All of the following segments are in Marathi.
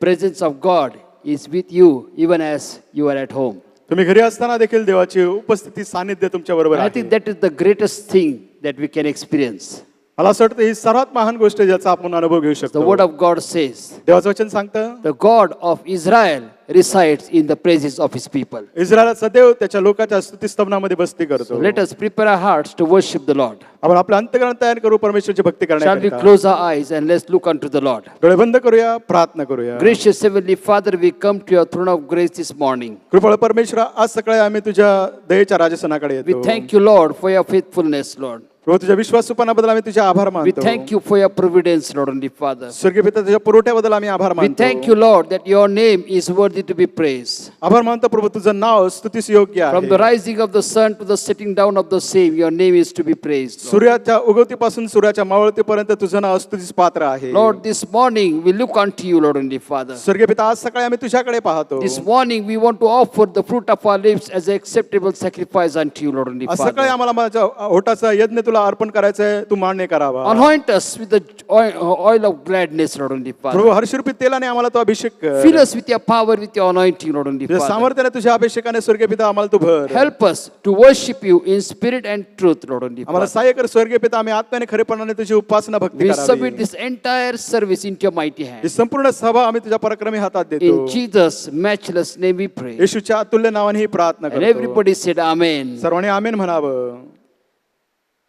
presence of God is with you even as you are at home. तुम्ही घरी असताना देखील देवाची उपस्थिती सानिध्य तुमच्या बरोबर I आहे. think that is the greatest thing that we can experience. मला असं वाटतं ही सर्वात महान गोष्ट आहे ज्याचा आपण अनुभव घेऊ The शकतो. word of God says, देवाचं वचन सांगतं the God of Israel resides in the praises of his people. इस्रायलाचा देव त्याच्या लोकांच्या स्तुतिस्तवनामध्ये बसती So करतो. let us prepare our hearts to worship the Lord. आपण आपलं अंतःकरण तयार करू परमेश्वराची भक्ती Shall we करण्याकरिता. close our eyes and let's look unto the Lord. डोळे बंद करूया, प्रार्थना करूया. Gracious Heavenly Father, we come to your throne of grace this morning. कृपाळू परमेश्वरा, आज सकाळी आम्ही तुझ्या दयेच्या राजसनाकडे We येतो. thank you, Lord, for your faithfulness, Lord. प्रभू तुझ्या विश्वासूपणाबद्दल आम्ही तुझे आभार We मानतो. thank you for your providence, Lord, Heavenly Father. स्वर्गीय पिता तुझ्या पुरवठ्याबद्दल आम्ही आभार We मानतो. thank you, Lord, that your name is worthy to be praised. आभार मानतो प्रभू तुझं नाव स्तुतीस योग्य From the आहे. rising of the sun to the setting down of the same, your name is to be praised. Lord, सूर्याच्या उगवतीपासून सूर्याच्या मावळतीपर्यंत तुझं नाव स्तुतीस पात्र आहे. Lord, this morning we look unto you, Lord, Heavenly Father. स्वर्गीय पिता, आज सकाळी आम्ही तुझ्याकडे पाहतो. This morning we want to offer the fruit of our lips as an acceptable sacrifice unto you, Lord, Heavenly आज सकाळी Father. आम्हाला माझ्या ओटाचा यज्ञ तुला अर्पण करायचं आहे, तू मान्य करावा. Anoint us with the oil of gladness, Lord, Heavenly Father. प्रभू हर्षरूपी तेलाने आम्हाला तो अभिषेक कर. Fill us with your power, with your anointing, Lord, Heavenly तुझ्या Father. सामर्थ्याने तुझ्या अभिषेकाने स्वर्गीय पिता आम्हाला तू भर. Help us to worship you in spirit and truth, Lord, Heavenly आम्हाला Father. सहाय्य कर स्वर्गीय पिता, आम्ही आत्म्याने खरेपणाने तुझी उपासना भक्ती We करावी. submit this entire service into your mighty he hands. संपूर्ण सभा आम्ही तुझ्या पराक्रमी हातात देतो. In Jesus' matchless name we pray. येशूच्या अतुल्य नावाने ही प्रार्थना And करतो. everybody said Amen. सर्वांनी आमेन म्हणावं.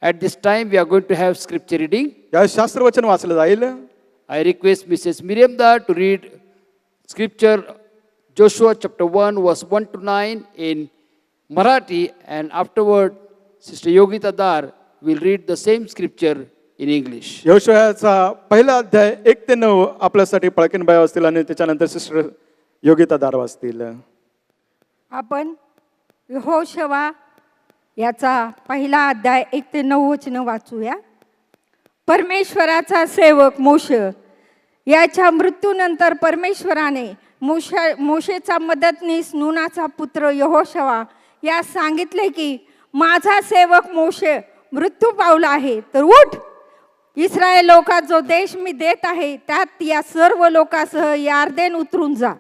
At this time we are going to have scripture reading. या शास्त्रवचन वाचलं जाईल. I request Mrs. Miriam Dar to read scripture Joshua chapter 1 verse 1 to 9 in Marathi, and afterward Sister Yogita Dar will read the same scripture in English. यहोशुआचा पहिला अध्याय 1 ते 9 आपल्यासाठी पळकीनबाई वाचतील आणि त्याच्यानंतर सिस्टर योगिता दार वाचतील. आपण यहोशुआ याचा पहिला अध्याय 1 ते 9 वचन वाचूया. परमेश्वराचा सेवक मोशे याच्या मृत्यूनंतर परमेश्वराने मोशेचा मदतनीस नूनाचा पुत्र यहोशुआ यास सांगितले की माझा सेवक मोशे मृत्यू पावला आहे, तर उठ, इस्रायल लोका जो देश मी देत आहे त्यात या सर्व लोकांसह यार्देन उतरून जा.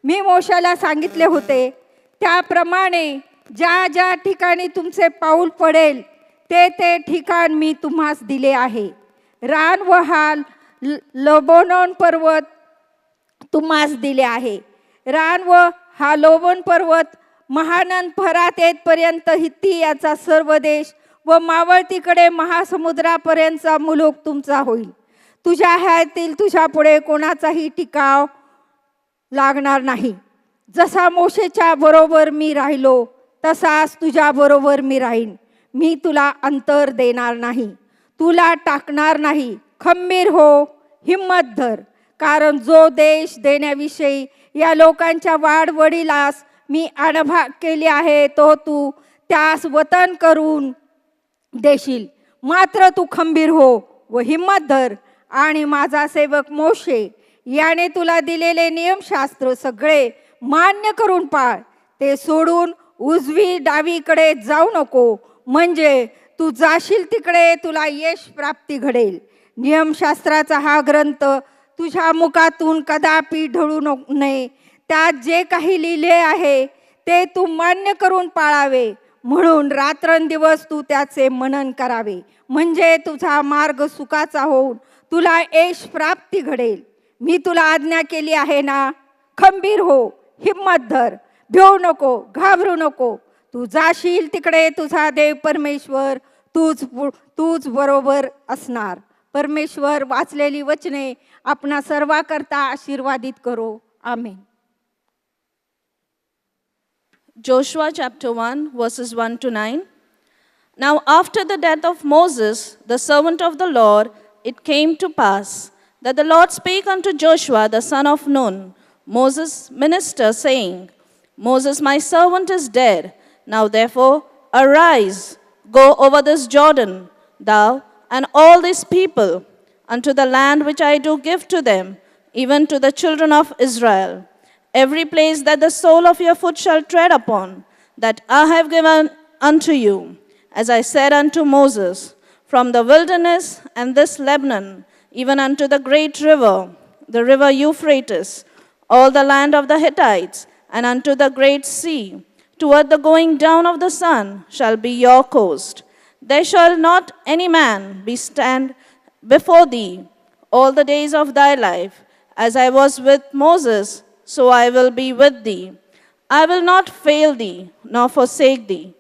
मी मोशेला सांगितले होते त्याप्रमाणे ज्या ज्या ठिकाणी तुमचे पाऊल पडेल ते ते ठिकाण मी तुम्हास दिले आहे. रान व हाल लोबनोन पर्वत तुम्हास दिले आहे. रान व हा लोबन पर्वत महानंद फरात येतपर्यंत हित्ती याचा सर्व देश व मावळतीकडे महासमुद्रापर्यंतचा मुलूक तुमचा होईल. तुझ्या हयातीत तुझ्या पुढे कोणाचाही टिकाव लागणार नाही. जसा मोशेच्या बरोबर मी राहिलो तसाच तुझ्या बरोबर मी राहीन. मी तुला अंतर देणार नाही, तुला टाकणार नाही. खंबीर हो, हिम्मत धर, कारण जो देश देण्याविषयी या लोकांच्या वाडवडिलास मी आडभाग केली आहे तो तू त्यास वतन करून देशील. मात्र तू खंबीर हो व हिम्मत धर आणि माझा सेवक मोशे याने तुला दिलेले नियमशास्त्र सगळे मान्य करून पाळ. ते सोडून उजवी डावीकडे जाऊ नको, म्हणजे तू जाशील तिकडे तुला यश प्राप्ती घडेल. नियमशास्त्राचा हा ग्रंथ तुझ्या मुखातून कदापि ढळू नये. त्यात जे काही लिहिले आहे ते तू मान्य करून पाळावे, म्हणून रात्रंदिवस तू त्याचे मनन करावे, म्हणजे तुझा मार्ग सुखाचा होऊन तुला यश प्राप्ती घडेल. मी तुला आज्ञा केली आहे ना. खंबीर हो, हिम्मत धर, भिवू नको, घाबरू नको. तू जाशील तिकडे तुझा देव परमेश्वर तूच बरोबर असणार. परमेश्वर वाचलेली वचने आपणा सर्वाकरता आशीर्वादित करो. आमेन. Joshua chapter 1 verses 1 to 9. Now after the death of Moses, the servant of the Lord, it came to pass that the Lord spake unto Joshua the son of Nun, Moses' minister, saying, Moses my servant is dead. Now therefore arise, go over this Jordan, thou and all these people, unto the land which I do give to them, even to the children of Israel. Every place that the sole of your foot shall tread upon, that I have given unto you, as I said unto Moses, from the wilderness and this Lebanon, even unto the great river, the river Euphrates, all the land of the Hittites, and unto the great sea. Toward the going down of the sun shall be your coast. There shall not any man be stand before thee all the days of thy life. As I was with Moses, so I will be with thee. I will not fail thee, nor forsake thee.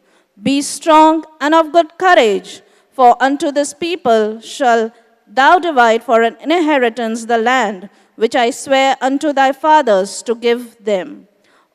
Be strong and of good courage, for unto this people shall thou divide for an inheritance the land which I swear unto thy fathers to give them.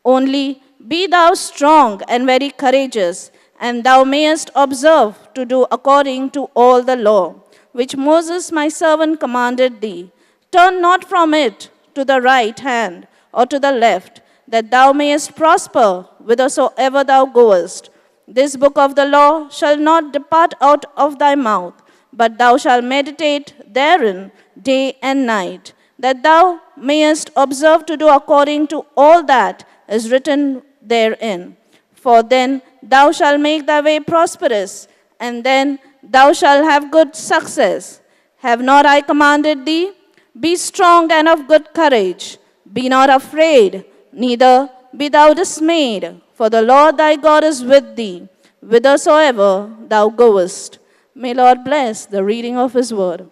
Only be thou strong and very courageous, and thou mayest observe to do according to all the law, which Moses my servant commanded thee. Turn not from it to the right hand or to the left, that thou mayest prosper whithersoever thou goest. This book of the law shall not depart out of thy mouth, but thou shalt meditate therein day and night, that thou mayest observe to do according to all that is written therein. For then thou shalt make thy way prosperous, and then thou shalt have good success. Have not I commanded thee? Be strong and of good courage. Be not afraid, neither be thou dismayed, for the Lord thy God is with thee, whithersoever thou goest. May Lord bless the reading of his word.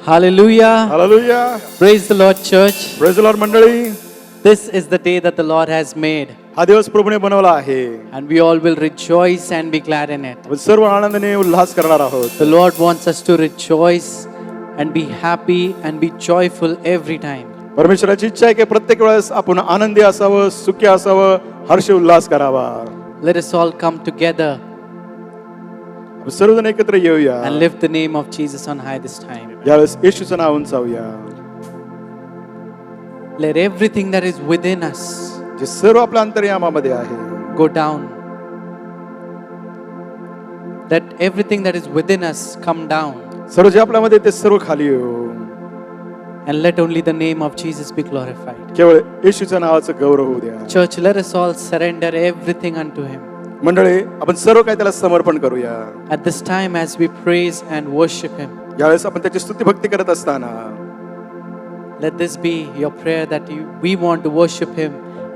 Hallelujah. Hallelujah. Praise the Lord, church. Praise the Lord मंडळी. This is the day that the Lord has made, हा दिवस प्रभूने बनवला आहे. and we all will rejoice and be glad in it. आपण सर्व आनंदाने उल्हास करणार आहोत. The Lord wants us to rejoice and be happy and be joyful every time. परमेश्वराची इच्छा आहे की प्रत्येक वेळेस आपण आनंदी असावं, सुखी असावं, हर्ष उल्हास करावा. Let us all come together आपण सर्वजण एकत्र येऊया. and lift the name of Jesus on high this time. यावेळेस येशूचं नाव उंचावूया. Let everything that is within us जे सर्व आपल्या अंतर्यामामध्ये आहे, go down. Let everything that is within us come down, सर्व जे आपल्यामध्ये ते सर्व खाली येऊ. and let only the name of Jesus be glorified. केवळ येशूच्या नावाचं गौरव होऊ द्या. Church, let us all surrender everything unto Him. मंडळी, आपण सर्व काही त्याला समर्पण करूया. At this time, as we praise and worship Him, यावेळेस आपण त्याची स्तुती भक्ती करत असताना let this be your prayer that we want to worship Him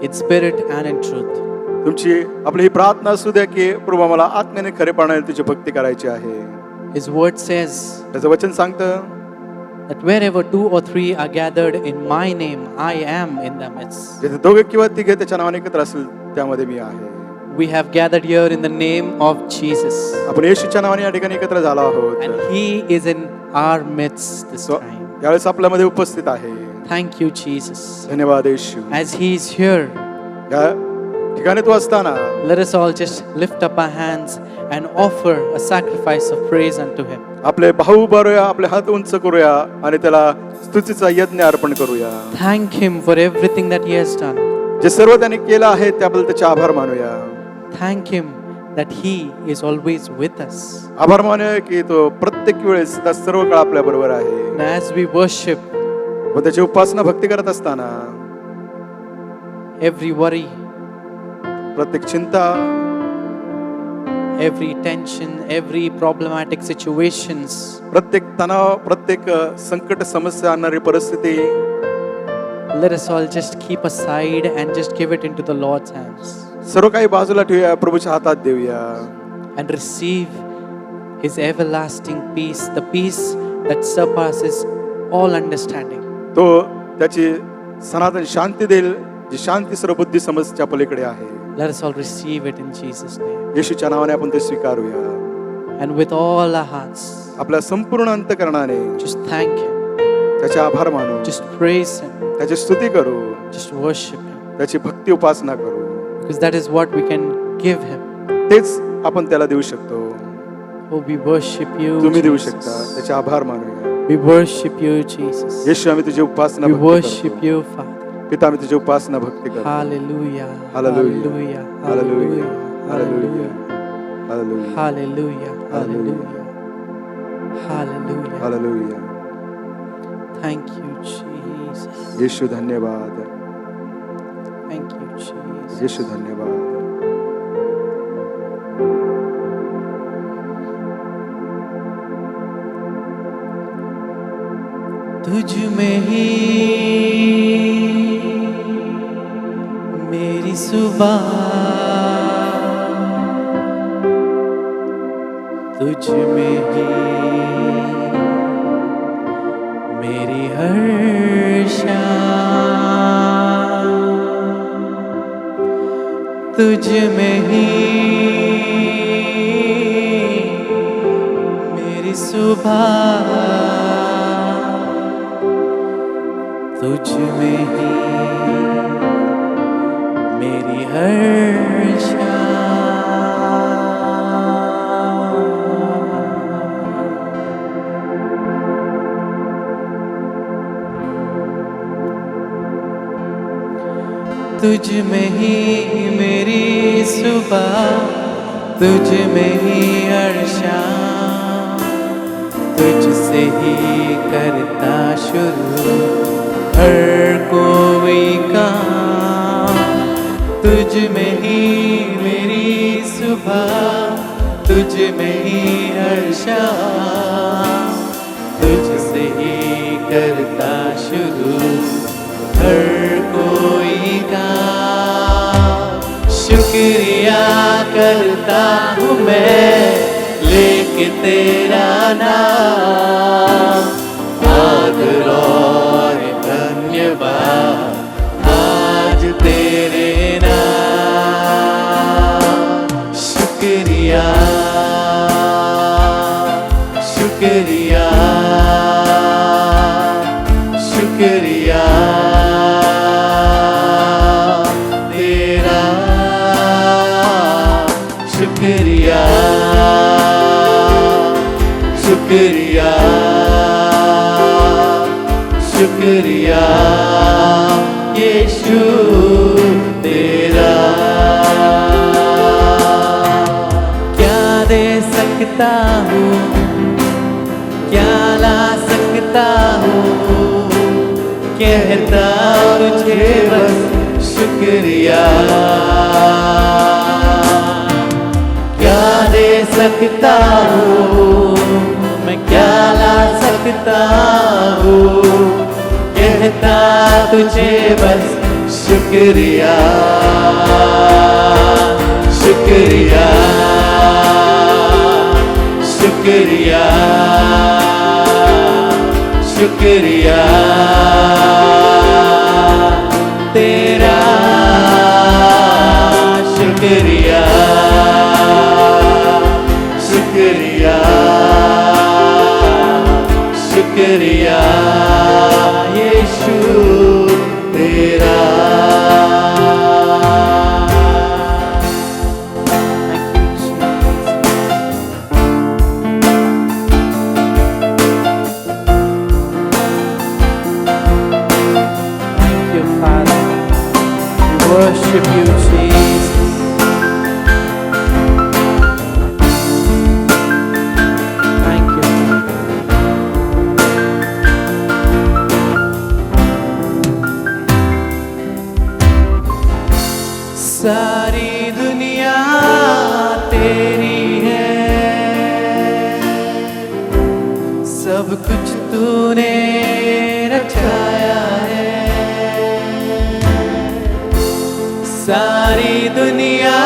in spirit and in truth. तुमची आपली ही प्रार्थना असू द्या की प्रभू आम्हाला आत्म्याने खरेपणाने तुझी भक्ती करायची आहे. His word says त्याचं वचन सांगतं that wherever 2 or 3 are gathered in my name, I am in the midst. जिथे दोघे किंवा तिघे त्याच्या नावाने एकत्र असेल त्यामध्ये मी आहे. We have gathered here in the name of Jesus, आपण येशूच्या नावाने या ठिकाणी एकत्र झालो आहोत. and He is in our midst this So, time. यावेळेस आपल्यामध्ये उपस्थित आहे. Thank you, Jesus. धन्यवाद येशू. As He is here, या ठिकाणी तू असताना let us all just lift up our hands and offer a sacrifice of praise unto Him. आपले भाऊ उभारूया, आपले हात उंच करूया आणि त्याला स्तुतीचा यज्ञ अर्पण करूया. Thank Him for everything that He has done. जे सर्व त्याने केलं आहे त्याबद्दल त्याचे आभार मानूया. Thank Him that He is always with us. आभार मानूया की तो प्रत्येक वेळेस त्या सर्व काळ आपल्या बरोबर आहे. And as we worship, व त्याची उपासना भक्ती करत असताना every worry, प्रत्येक चिंता, every tension, every problematic situations, प्रत्येक तणाव, प्रत्येक संकट समस्या आणणारी परिस्थिती let us all just keep aside and just give it into the Lord's hands सर्व काही बाजूला ठेवूया, प्रभूच्या हातात देऊया and receive His everlasting peace, the peace that surpasses all understanding. तो त्याची सनातन शांती देईल, जी शांती सर्व बुद्धी समजच्या पलीकडे आहे. Let us all receive it in Jesus' name. येशूच्या नावाने आपण ते स्वीकारूया. And with all our hearts, आपल्या संपूर्ण अंतकरणाने just thank Him, त्याचे आभार मानू, just praise Him, त्याची स्तुती करू, just worship Him. त्याची भक्ती उपासना करू. Because that is what we can give Him. तेच आपण त्याला देऊ शकतो. Oh, we worship you, तुम्ही देऊ शकता. Jesus. त्याचे आभार मानूया. We worship you, Jesus. येशू, आम्ही तुझी उपासना We भक्ती worship करतो. you, Father. पिता, आम्ही तुझी उपासना भक्ती करतो. Hallelujah. Hallelujah. Hallelujah. Hallelujah. Hallelujah. Hallelujah. Hallelujah. Hallelujah. Hallelujah. Hallelujah. Thank you, Jesus. येशू धन्यवाद. Thank you, Jesus. येशू धन्यवाद. तुझ में ही मेरी सुबह, तुझ में ही मेरी हर शाम, तुझ में ही मेरी सुबह, तुझ में ही मेरी हर शाम। तुझ में ही मेरी सुबह, तुझ में ही हर शाम, तुझसे ही करता शुरू हर कोई काम। तुझ में ही मेरी सुबह, तुझ में ही हर शाम, तुझसे ही करता शुरू हर कोई काम। शुक्रिया करता हूँ मैं लेके तेरा नाम, आदर और धन्यवाद आज तेरे नाम। शुक्रिया शुक्रिया शुक्रिया तेरा, शुक्रिया शुक्रिया शुक्रिया यीशु तेरा। क्या दे सकता हूँ, क्या ला सकता हूँ, कहता तुझे बस शुक्रिया। क्या दे सकता हूँ, मैं क्या ला सकता हूँ, कहता तुझे बस शुक्रिया शुक्रिया शुक्रिया शुक्रिया तेरा, शुक्रिया शुक्रिया शुक्रिया यीशु तेरा। Thank you, Father. We worship you, Jesus. Thank you, Father. सारी दुनिया तेरी है, सब कुछ तूने रचाया है। सारी दुनिया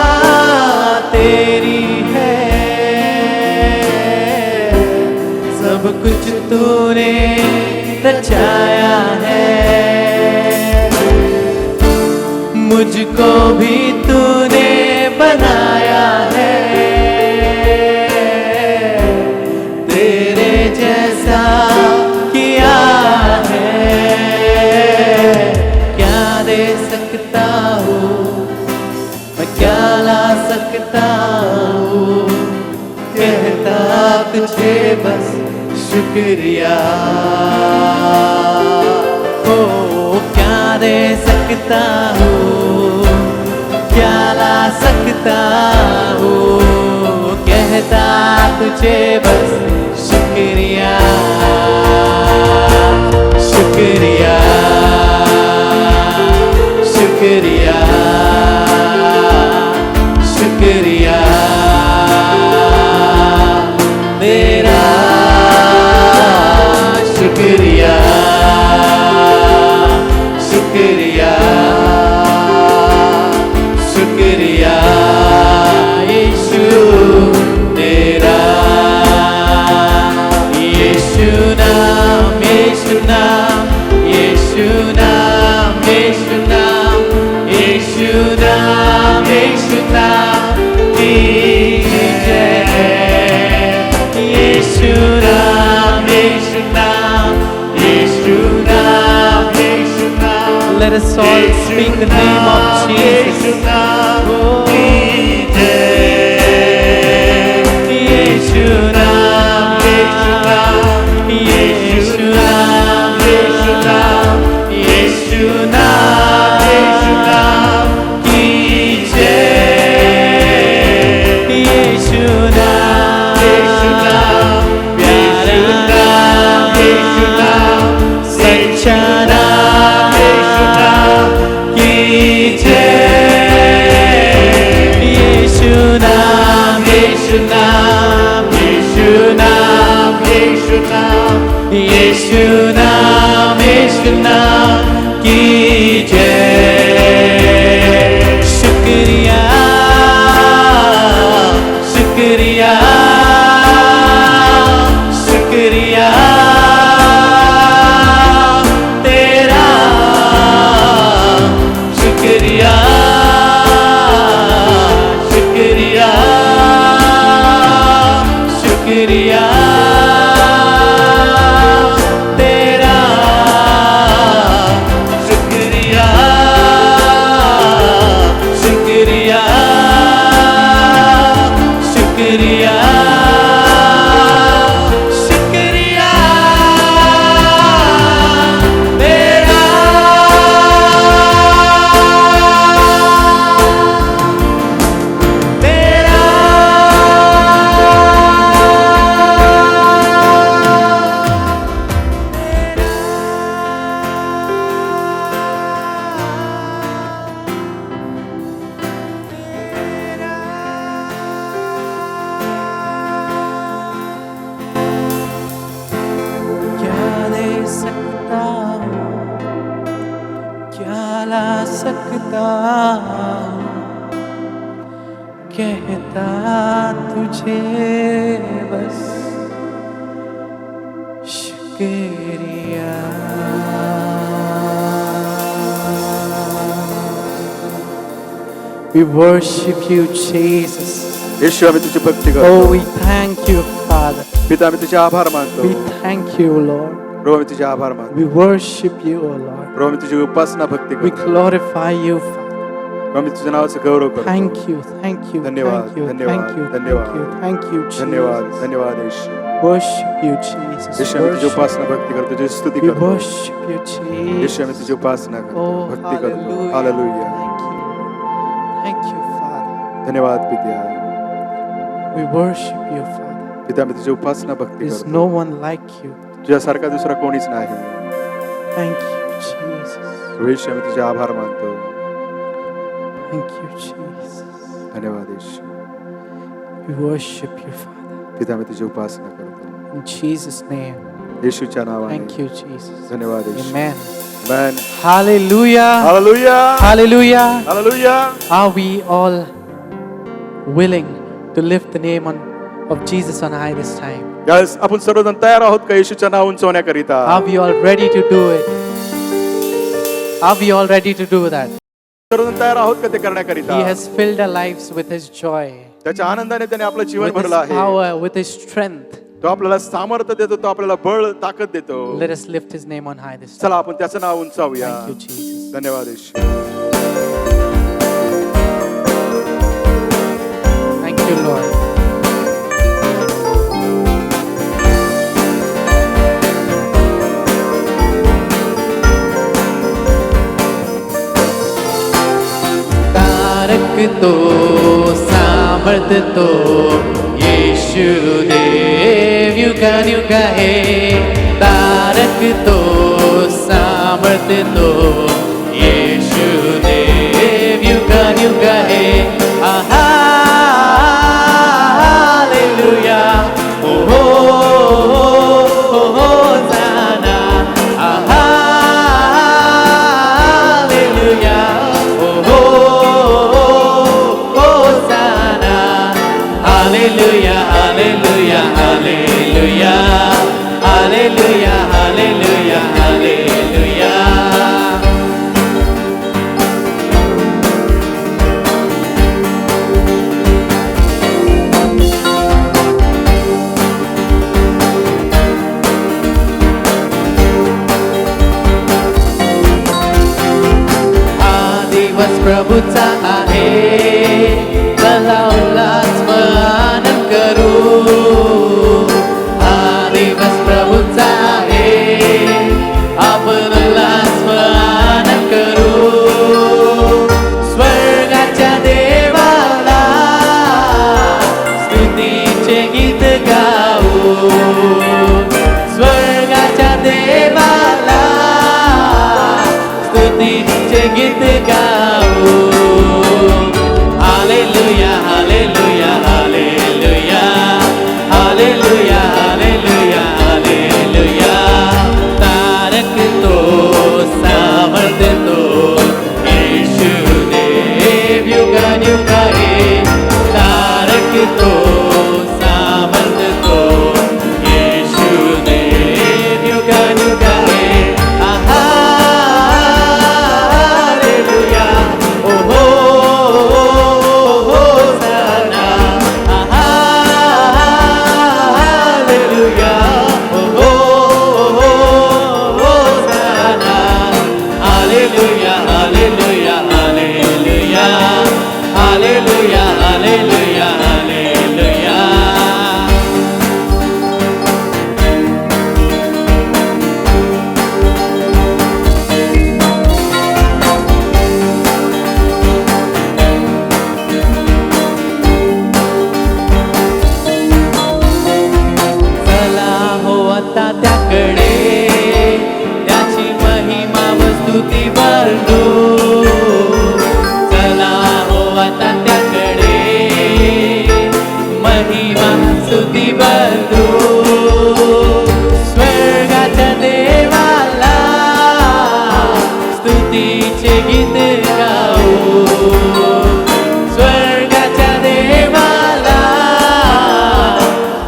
तेरी है, सब कुछ तूने रचाया है। मुझको भी तूने बनाया है, तेरे जैसा किया है। क्या दे सकता हूँ, मैं क्या ला सकता हूँ, कहता तुझे बस शुक्रिया। ओ क्या दे सकता हूँ, क्या ला सकता हूँ, कहता तुझे बस शुक्रिया शुक्रिया शुक्रिया शुक्रिया तेरा, शुक्रिया us all speak the name of Jesus. Yeshu naam, Yeshu naam, Yeshu naam, Yeshu naam, Yeshu naam, Yeshu naam ki jai. Yeshu naam, Yeshu naam, Yeshu naam, Yeshu naam, सच्चा नाम यीशु नाम की जय। यीशु नाम, यीशु नाम, यीशु नाम, यीशु नाम, यीशु नाम, यीशु नाम की जय। शुक्रिया, शुक्रिया, शुक्रिया तेरा, शुक्रिया, शुक्रिया, शुक्रिया तेरा, शुक्रिया, शुक्रिया, शुक्रिया, शुक्रिया तेरा। तेरा क्या दे सकता हूँ, क्या ला सकता हूँ, कहता तुझे बस शुक्रिया। We worship you, Jesus. येशू आम्ही तुझी भक्ती Oh, करतो. we thank you, Father. पिता आम्ही तुझे आभार मानतो. We thank you, Lord. प्रभू आम्ही तुझे आभार मानतो. We worship you, O Lord. प्रभू आम्ही तुझी उपासना भक्ती We करतो. glorify you, Father. प्रभू आम्ही तुझ्या नावाचं गौरव करतो. Thank you, thank you, धन्यवाद, thank you, धन्यवाद, thank you, धन्यवाद. thank you, thank you, धन्यवाद, Jesus. धन्यवाद येशू. Worship you, Jesus. येशू आम्ही तुझी Worship. उपासना भक्ती करतो, तुझी स्तुती We करतो. worship you, Yeshu Jesus. आम्ही तुझी उपासना करतो, Oh, भक्ती करतो. hallelujah. Hallelujah. Thank you. Thank you, Father. धन्यवाद पित्या. We worship you, Father. पिता आम्ही तुझी उपासना भक्ती There's करतो. no one like you. तुझ्यासारखा दुसरा कोणीच नाही. Thank you, Jesus. प्रभू येशू आम्ही तुझे आभार मानतो. Thank you, Jesus. धन्यवाद येशू. We worship you, Father. पिता आम्ही तुझी उपासना करतो. In Jesus' name. येशूच्या नावाने. Thank you, Jesus. धन्यवाद येशू. Amen. Amen. Hallelujah. Hallelujah. Hallelujah. Hallelujah. Are we all willing to lift the name of Jesus on high this time? Guys, आपण सर्वजण तयार आहोत का येशूचं नाव उंचवण्याकरिता? Are we all ready to do it? Are we all ready to do that? सर्वजण तयार आहोत का ते करण्याकरिता? He has filled our lives with His joy, त्याच्या आनंदाने त्याने आपलं जीवन with His भरलं आहे. power, with His strength. तो आपल्याला सामर्थ्य देतो, तो आपल्याला बळ ताकद देतो. Let us lift His name on high this time. चला आपण त्याचं नाव उंचावूया. Thank you, Jesus. धन्यवाद येशू. Thank you, Lord. तारक तो सामर्थ्य तो यीशु देव युगा है। तारक तो सामर्थ्य तो यीशु देव युगा है। हालेलुया। ओ होसाना। हालेलुया। ओ hosanna. Hallelujah, hallelujah, hallelujah. Hallelujah, hallelujah, hallelujah. प्रभूचा आहे, चला उल्हास व आनंद करू. हा दिवस प्रभूचा आहे, आपण उल्हास व आनंद करू. स्वर्गाच्या देवाला स्तुतीचे गीत गाऊ. स्वर्गाच्या देवाला स्तुतीचे गीत गाऊ. Hallelujah hallelujah hallelujah hallelujah hallelujah hallelujah. तारक तो सामर्थ तो येशू देव युगानुगा आहे. तारक तो सामर्थ तो येशू देव युगानुगा आहे. आहा हालेलुया ओ हो होसाना. आहा हालेलुया ओ हो hosanna. Hallelujah hallelujah hallelujah hallelujah hallelujah hallelujah. चला हो आता त्याकडे, त्याची महिमा व स्तुती वर्णू. चला हो आता त्याकडे, महिमा स्तुती वर्णू. स्वर्गाच्या देवाला स्तुतीचे गीत गाऊ. स्वर्गाच्या देवाला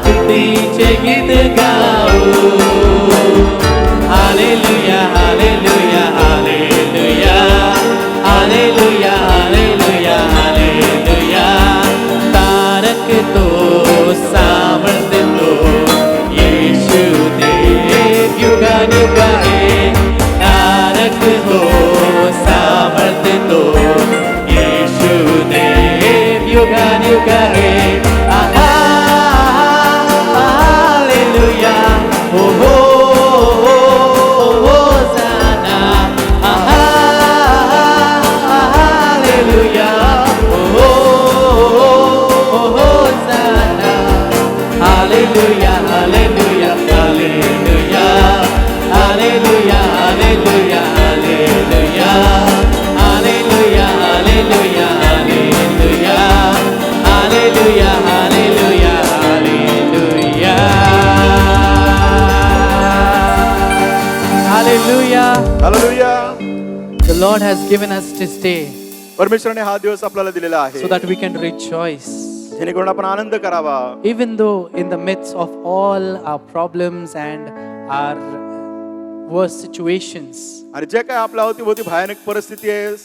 स्तुतीचे गीत गाऊ. Hallelujah hallelujah hallelujah hallelujah hallelujah hallelujah. तारक तो सामर्थ तो येशू देव युगानुगा आहे. तारक तो सामर्थ तो येशू देव युगानुगा आहे. आहा हालेलुया ओ हो होसाना. आहा हालेलुया ओ हो hosanna. Hallelujah hallelujah hallelujah hallelujah hallelujah hallelujah hallelujah hallelujah hallelujah hallelujah hallelujah hallelujah. Hallelujah. Hallelujah. The Lord has given us this day परमेश्वराने हा दिवस आपल्याला दिलेला आहे, so that we can rejoice. जेणेकरून आपण आनंद करावा. Even though in the midst of all our problems and our worst situations, आणि जे काय आपल्या अवतीभोवती भयानक परिस्थिती आहे,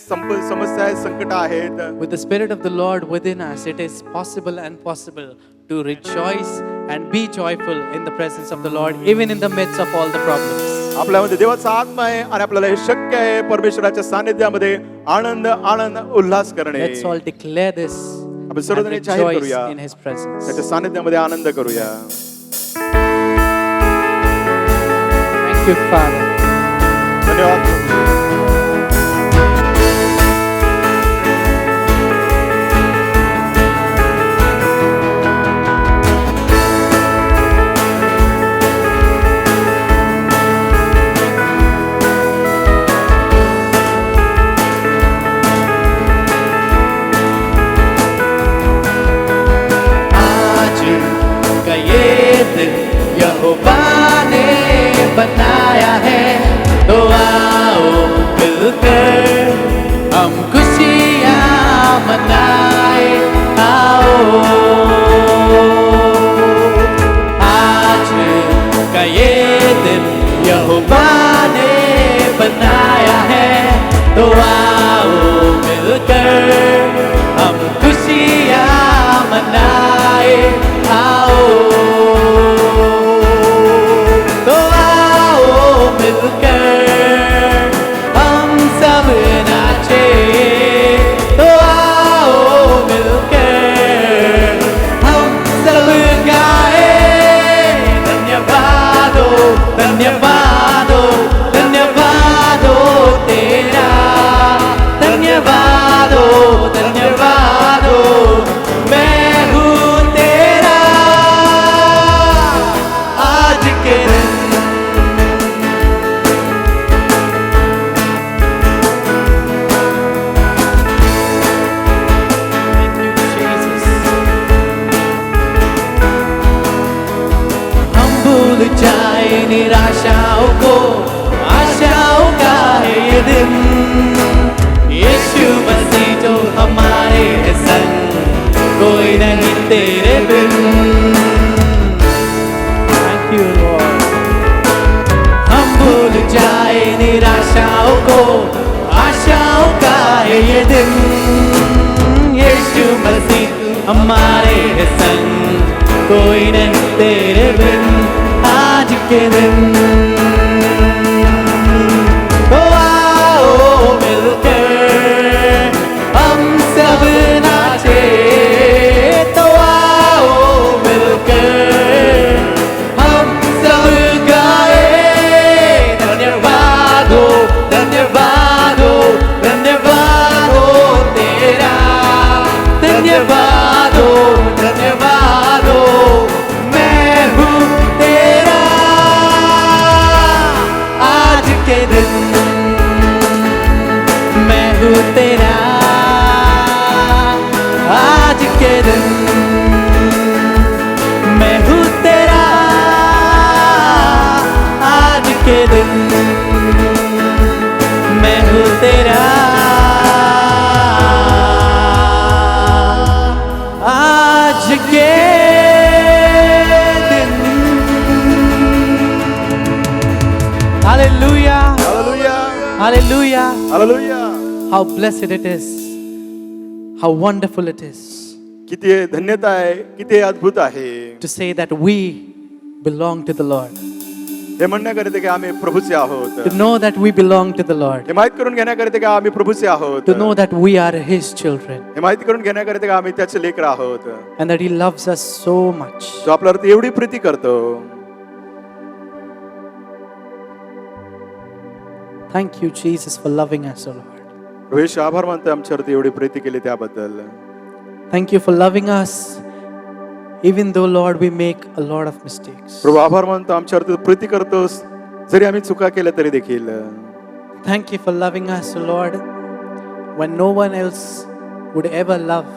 समस्या आहे, संकट आहेत, with the Spirit of the Lord within us, it is possible and possible to rejoice and be joyful in the presence of the Lord, even in the midst of all the problems. आपल्यामध्ये देवाचा आत्मा आहे आणि आपल्याला हे शक्य आहे परमेश्वराच्या सानिध्यामध्ये आनंद आनंद उल्हास करणे. Let's all declare this आपण and सर्वजण जाहीर rejoice करूया, in His presence. त्याच्या सानिध्यामध्ये आनंद करूया. Thank you, Father. धन्यवाद. आज का ये दिन यहोवा ने बनाया है, तो आओ मिलकर हम खुशियाँ मनाए. आओ आज का ये दिन यहोवा ने बनाया है, तो आओ मिलकर हम खुशियाँ मनाए. आओ निराशाओं को आशाओं का है ये दिन। यीशु मसीह जो हमारे है संग, कोई नहीं तेरे बिन। Thank you Lord। हम भूल जाए निराशाओं को आशाओं का है ये दिन। यीशु मसीह हमारे है संग, कोई नहीं तेरे बिन। आज के दिन तो आओ मिलकर हम सब नाचे, तो आओ मिलकर हम सब गाए। धन्यवाद हो, धन्यवाद हो, धन्यवाद हो तेरा। धन्यवाद हो, धन्यवाद हो, मैं हूँ तेरा। आज के दिन मैं हूँ तेरा। आज के दिन मैं हूँ तेरा। आज के दिन मैं हूँ तेरा। आज के दिन। Hallelujah, hallelujah hallelujah। Hallelujah. How blessed it is, how wonderful it is किती धन्यता आहे, किती अद्भुत आहे to say that we belong to the Lord, हे म्हणण्याकरिता की आम्ही प्रभूचे आहोत, to know that we belong to the Lord, हे माहित करून घेण्याकरिता की आम्ही प्रभूचे आहोत, to know that we are His children, हे माहिती करून घेण्याकरिता की आम्ही त्याचे लेकर आहोत, and that He loves us so much. जो आपल्यावरती एवढी प्रीती करतो. Thank you, Jesus, for loving us, O Lord. प्रभूचे आभार मानतो आमच्यावरती एवढी प्रीती केली त्याबद्दल. Thank you for loving us, even though, Lord, we make a lot of mistakes. प्रभू आभार मानतो आमच्यावरती प्रीती करतोस जरी आम्ही चुका केल्या तरी देखील. Thank you for loving us, O Lord, when no one else would ever love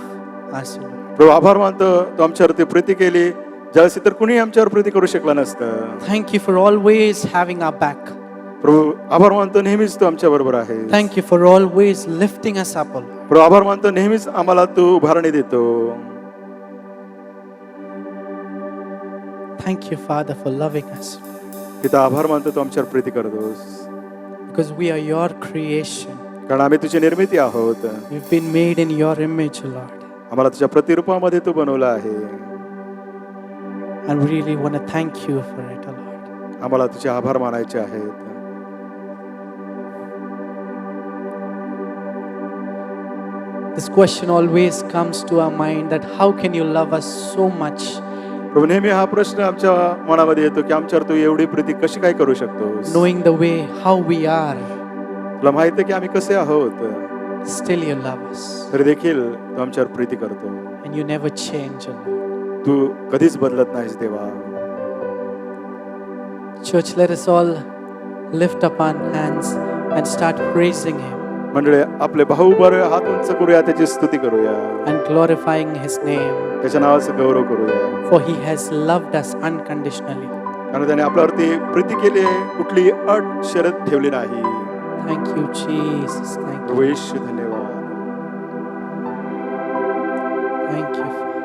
us, O Lord. प्रभू आभार मानतो तू आमच्यावरती प्रीती केली ज्यावेळेस इतर कुणी आमच्यावर प्रीती करू शकला नसतं. Thank you for always having our back. प्रभू आभार मानतो नेहमीच तू आमच्या बरोबर आहे. Thank you for always lifting us up, O Lord. प्रभू आभार मानतो नेहमीच आम्हाला तू उभारणी देतो. Thank you, Father, for loving us, पिता आभार मानतो तू आमच्यावर प्रीती करतोस because we are your creation. कारण आम्ही तुझी निर्मिती आहोत. We've been made in your image, O Lord. आम्हाला तुझ्या प्रतिरूपामध्ये तू बनवलं आहे. And we really want to thank you for it, O Lord. आम्हाला तुझे आभार मानायचे आहेत. This question always comes to our mind, that how can you love us so much प्रभू नेहमी हा प्रश्न आमच्या मनामध्ये येतो की आमच्यावर तू एवढी प्रीती कशी काय करू शकतोस. knowing the way how we are, तुला माहिती आहे की आम्ही कसे आहोत still you love us तरी देखील तू आमच्यावर प्रीती करतो. and you never change, O Lord. तू कधीच बदलत नाहीस देवा. Church, let us all lift up our hands and start praising Him मंडळी आपले भाऊ बरे हात उंच करूया, त्याची स्तुती करूया, and glorifying His name, त्याच्या नावाचा गौरव करूया. for He has loved us unconditionally. कारण त्याने आपल्यावरती प्रीती केली आहे, कुठली अट शरत ठेवली नाही. Thank you, Jesus. Thank Prabhu you. येशू धन्यवाद. Thank you, Father.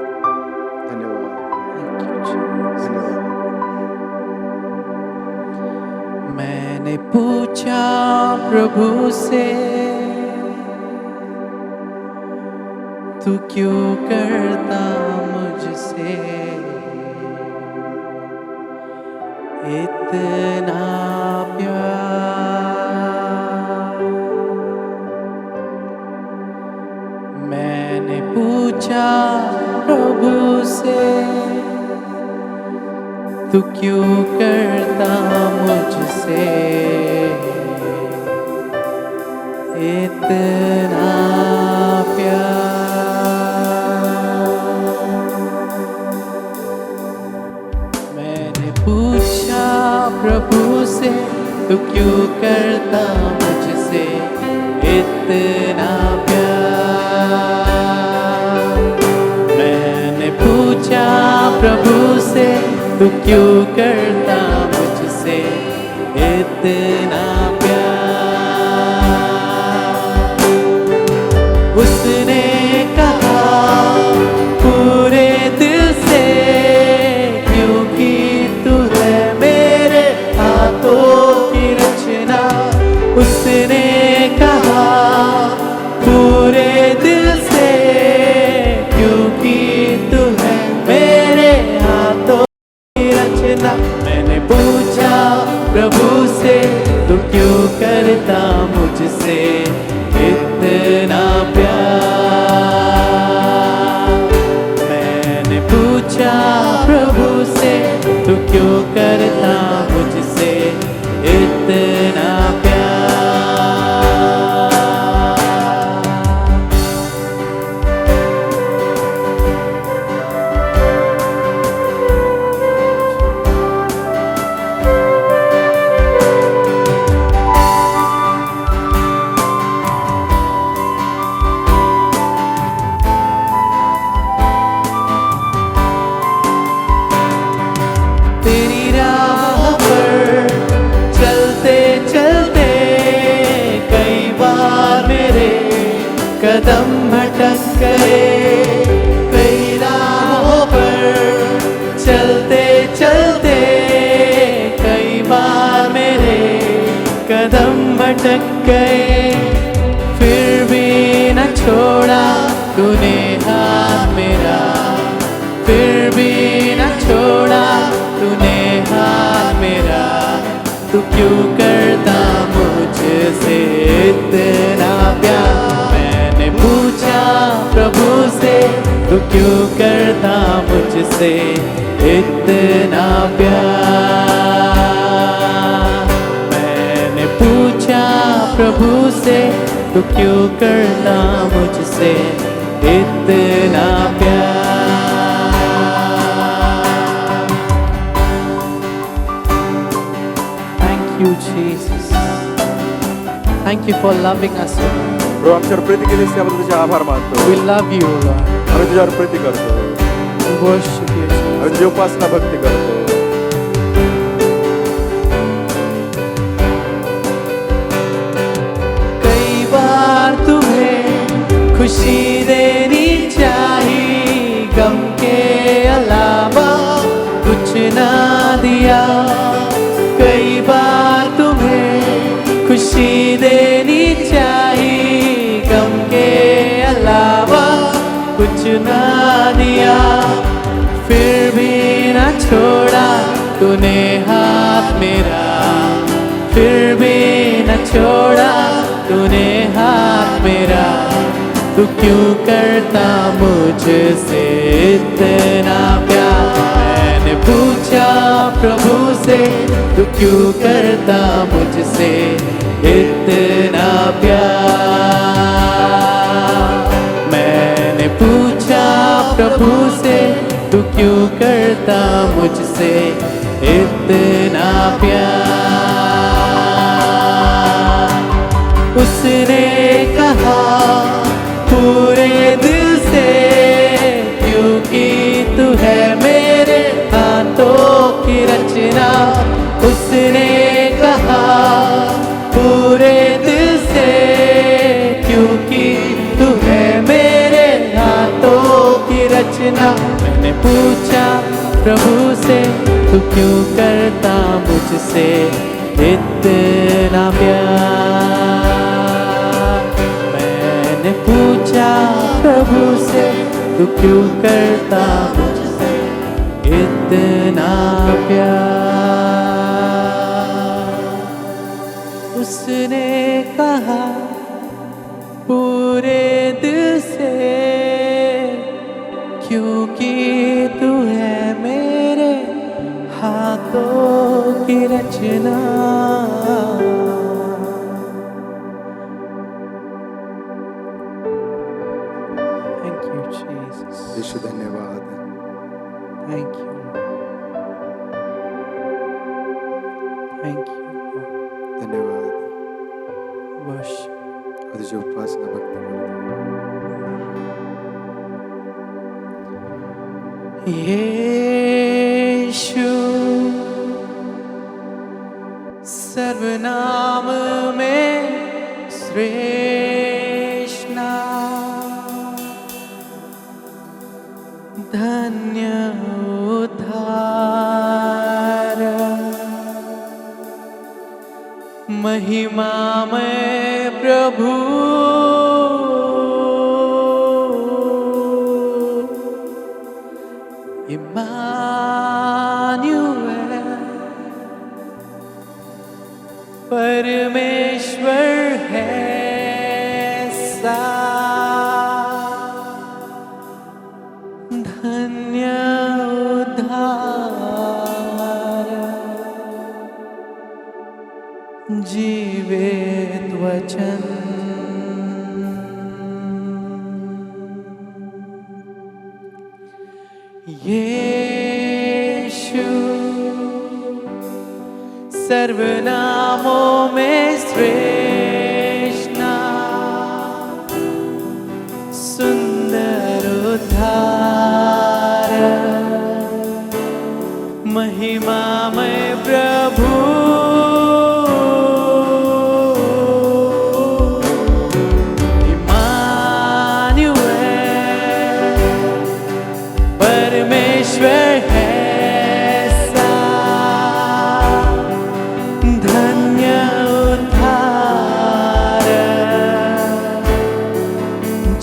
धन्यवाद. Thank you, Jesus. धन्यवाद. मैंने पूछा प्रभु से, तू क्यों करता मुझसे इतना प्यार। मैंने पूछा प्रभु से, तू क्यों करता मुझसे इतना प्यार। मैंने पूछा प्रभु से, तू क्यों करता मुझसे इतना प्यार। मैंने पूछा प्रभु से, तू क्यों करता मुझसे इतना प्यार। उसने कहा पूरे दिल से, क्योंकि तू है मेरे हाथों की रचना। उसने कहा पूरे दिल से, क्योंकि तू है मेरे हाथों की रचना। मैंने पूछा प्रभु से, तू क्यों करता मुझसे इतना प्यार। मैंने पूछा प्रभु से, तू क्यों करता मुझसे इतना प्यार। तेरी राह पर चलते चलते कई बार मेरे कदम भटक गए। कई राहों पर चलते चलते कई बार मेरे कदम भटक गए। फिर भी न छोड़ा तूने हाथ मेरा, फिर भी न छोड़ा तूने हाथ मेरा। तू क्यों करता मुझसे इतना प्यार। मैंने पूछा प्रभु से, तू क्यों करता मुझसे इतना प्यार। मैंने पूछा प्रभु से, तू क्यों करता मुझसे इतना प्यार। Thank you, Jesus. Thank you for loving us. प्रभू आमच्यावर प्रीती केलीस त्याबद्दल तुझे आभार मानतो. We love you, Lord. आम्ही तुझ्यावर प्रीती करतो. We worship you, Jesus. आम्ही तुझी उपासना भक्ती करतो. कई बार तुम्हें खुशी देनी चाहिए, गम के अलावा कुछ ना दिया। कई बार तुम्हें खुशी देनी चाहिए, गम के अलावा कुछ ना दिया। फिर भी ना छोड़ा तूने हाथ मेरा, फिर भी न छोड़ा तूने हाथ मेरा। तू क्यों करता मुझसे इतना प्यार। मैंने पूछा प्रभु से, तू क्यों करता मुझसे इतना प्यार। मैंने पूछा प्रभु से, तू क्यों करता मुझसे इतना प्यार। उसने कहा पूरे दिल से, क्योंकि तू है मेरे हाथों की रचना। उसने कहा पूरे दिल से, क्योंकि तू है मेरे हाथों की रचना। मैंने पूछा प्रभु से, तू क्यों करता मुझसे इतना प्यार। मैंने पूछा प्रभु से, तू क्यों करता मुझसे इतना प्यार। उसने कहा पूरे दिल से, क्योंकि तू है मेरे हाथों की रचना। Thank you, Jesus. यीशु धन्यवाद. Thank you. Thank you. धन्यवाद. Worship. तुझी उपासना भक्ती करतो. यीशु सर्व सर्वनाम में श्रेष्ठ नाम, धन्य उद्धार, महिमामय प्रभु, इम्मानुएल, परमेश्वर है सा, धन्य उद्धार, जीवित वचन, यीशु सर्वनामों में श्रेष्ठ नाम, सुंदर उद्धार, महिमामय प्रभु, परमेश्वर है सा, धन्य उद्धार,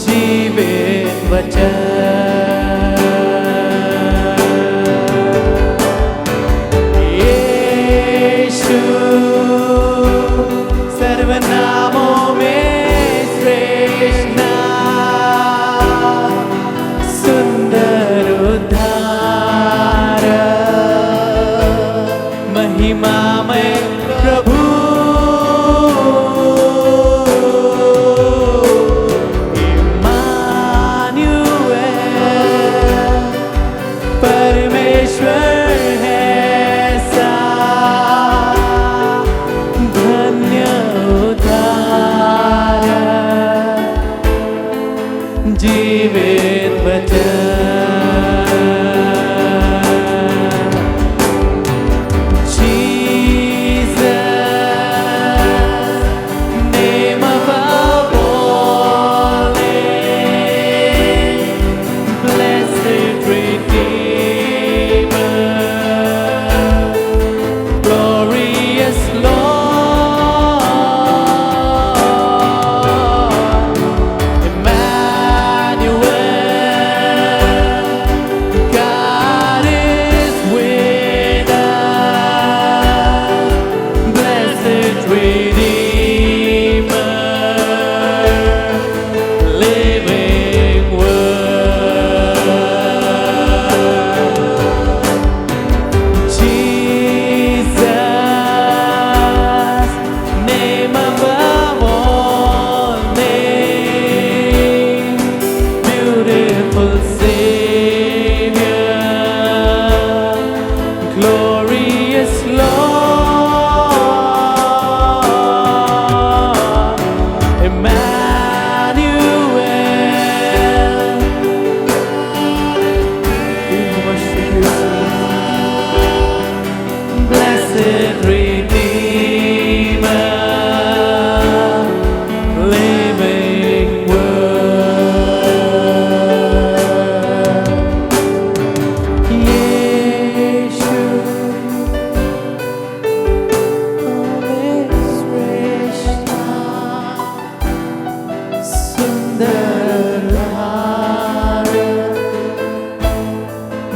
जीवित वचन, यीशु सर्वनामों में श्रेष्ठ नाम, सुंदर उद्धार, महिमामय प्रभु, इम्मानुएल, परमेश्वर है सा, धन्य उद्धार, जीवित वचन,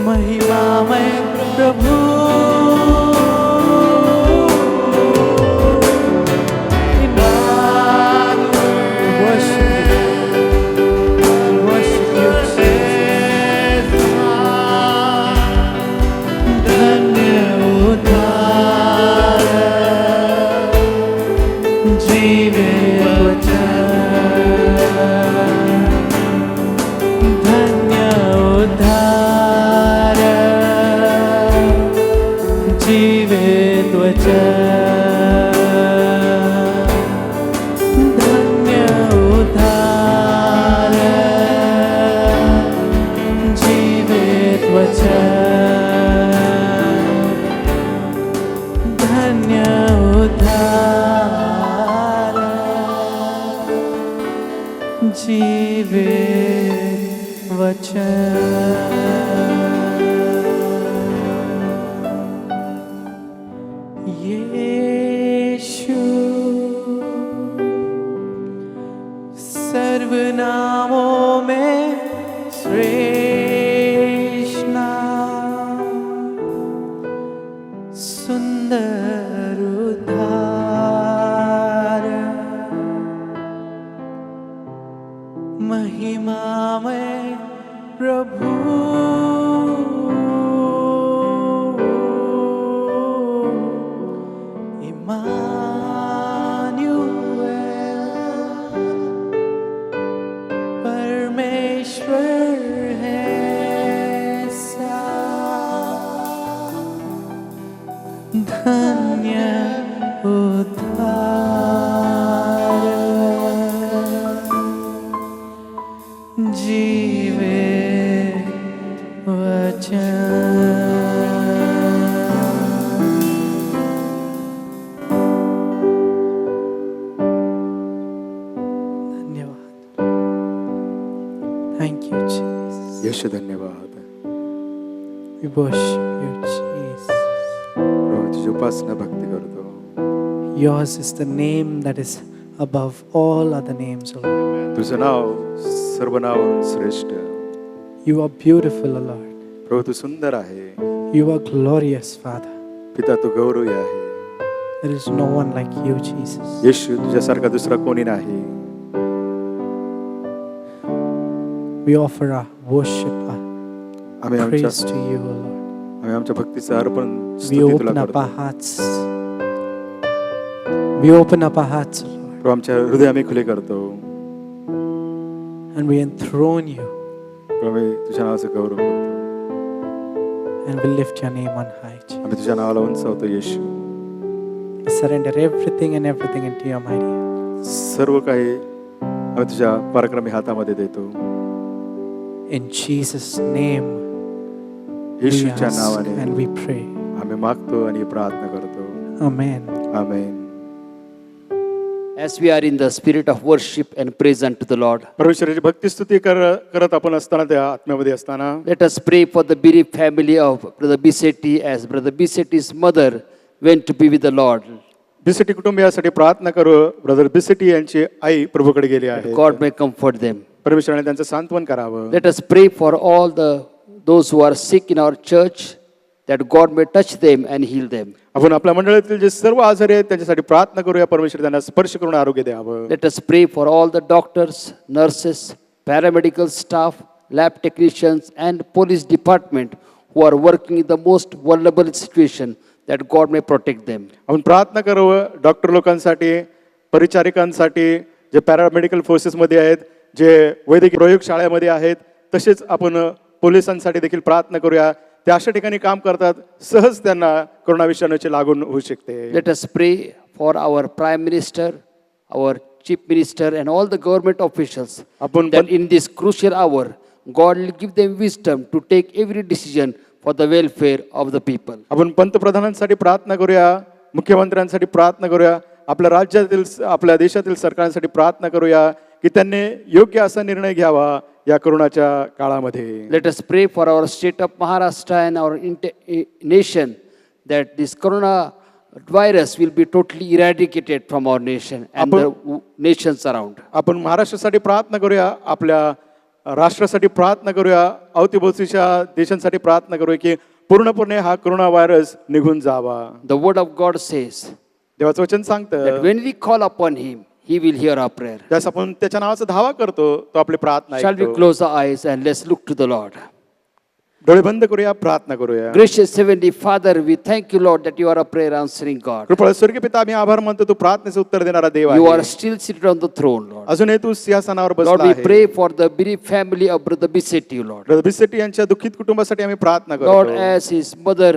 महिमामय प्रभु, जीवित वचन, धन्य उद्धार, जीवित वचन, धन्य उद्धार। यीशु सर्वनामों में श्रेष्ठ नाम, सुंदर उद्धार, महिमा में प्रभु परमेश्वर है धन्य उद्धार, जीवित वचन। Thank you, Jesus. येशू धन्यवाद. We worship you, Jesus. प्रभू तुझी उपासना भक्ती करतो. Yours is the name that is above all other names, O Lord. तुझं नाव सर्व नावांहून श्रेष्ठ. You are beautiful, O Lord. प्रभू तू सुंदर आहे. You are glorious, Father. पिता तू गौरवी आहे. There is no one like you, Jesus. येशू तुझ्यासारखा दुसरा कोणी नाही. We offer our worship, our आम्ही praise आमच्या to you, O Lord. आम्ही आमच्या भक्तीचं अर्पण We स्तुती तुला open up करतो. our hearts. We open up our hearts, O Lord, प्रभू आमच्या हृदय आम्ही खुले करतो. and we enthrone you, प्रभू आम्ही तुझ्या नावाचं गौरव करतो. and we lift your name on high, Jesus. आम्ही तुझ्या नावाला उंचावतो येशू. We surrender everything and everything into your mighty hand. सर्व काही आम्ही तुझ्या पराक्रमी हातामध्ये देतो. In Jesus' name, we येशूच्या ask नावाने and we pray. आम्ही मागतो आणि प्रार्थना करतो. Amen. Amen. As we are in the spirit of worship and praise unto the Lord, परमेश्वराची भक्ती स्तुती करत आपण असताना त्या आत्म्यामध्ये असताना let us pray for the bereaved family of Brother Bisetti as Brother Bisetti's mother went to be with the Lord. बिसेटी कुटुंबियासाठी प्रार्थना करू. ब्रदर बिसेटी यांची आई प्रभूकडे गेली आहे. God may comfort them. परमेश्वराने त्यांचं सांत्वन करावं. Let us pray for all those who are sick in our church, that God may touch them and heal them. आपण आपल्या मंडळातील जे सर्व आजारी आहेत त्यांच्यासाठी प्रार्थना करूया. परमेश्वर त्यांना स्पर्श करून आरोग्य द्यावं. Let us pray for all the doctors, nurses, paramedical staff, lab technicians and police department who are working in the most vulnerable situation, that God may protect them. आपण प्रार्थना करावं डॉक्टर लोकांसाठी, परिचारिकांसाठी, जे पॅरामेडिकल फोर्सेसमध्ये आहेत, जे वैद्यकीय प्रयोगशाळेमध्ये आहेत, तसेच आपण पोलिसांसाठी देखील प्रार्थना करूया. ते अशा ठिकाणी काम करतात, सहज त्यांना कोरोना विषाणूची लागण होऊ शकते. Let us pray for our Prime Minister, our Chief Minister and all the government officials, आपण that in this crucial hour, God will give them wisdom to take every decision for the welfare of the people. आपण पंतप्रधानांसाठी प्रार्थना करूया, मुख्यमंत्र्यांसाठी प्रार्थना करूया, आपल्या राज्यातील आपल्या देशातील सरकारांसाठी प्रार्थना करूया की त्यांनी योग्य असा निर्णय घ्यावा या करोनाच्या काळामध्ये. Let us pray for our state of Maharashtra and our nation, that this corona virus will be totally eradicated from our nation and the nations around. आपण महाराष्ट्रासाठी प्रार्थना करूया, आपल्या राष्ट्रासाठी प्रार्थना करूया, अवतीभोवतीच्या देशांसाठी प्रार्थना करूया की पूर्णपणे हा कोरोना व्हायरस निघून जावा. The word of God says देवाचं वचन सांगतं that when we call upon him, he will hear our prayer. त्यास आपण त्याच्या नावाचा धावा करतो, तो आपली प्रार्थना Shall we ऐकतो. close our eyes and let's look to the Lord. डोळे बंद करूया, प्रार्थना करूया. Gracious Heavenly Father, we thank you, Lord, that you are a prayer answering God. कृपा स्वर्गीय पिता, आम्ही आभार मानतो, तू प्रार्थनेचं उत्तर देणारा देव You are आहे. still seated on the throne, Lord. अजूनही तू सिंहासनावर Lord, बसला we आहे. pray for the bereaved family of Brother Bisetti, Lord. Brother Bisetti यांच्या दुःखित कुटुंबासाठी आम्ही प्रार्थना Lord, करतो. as his mother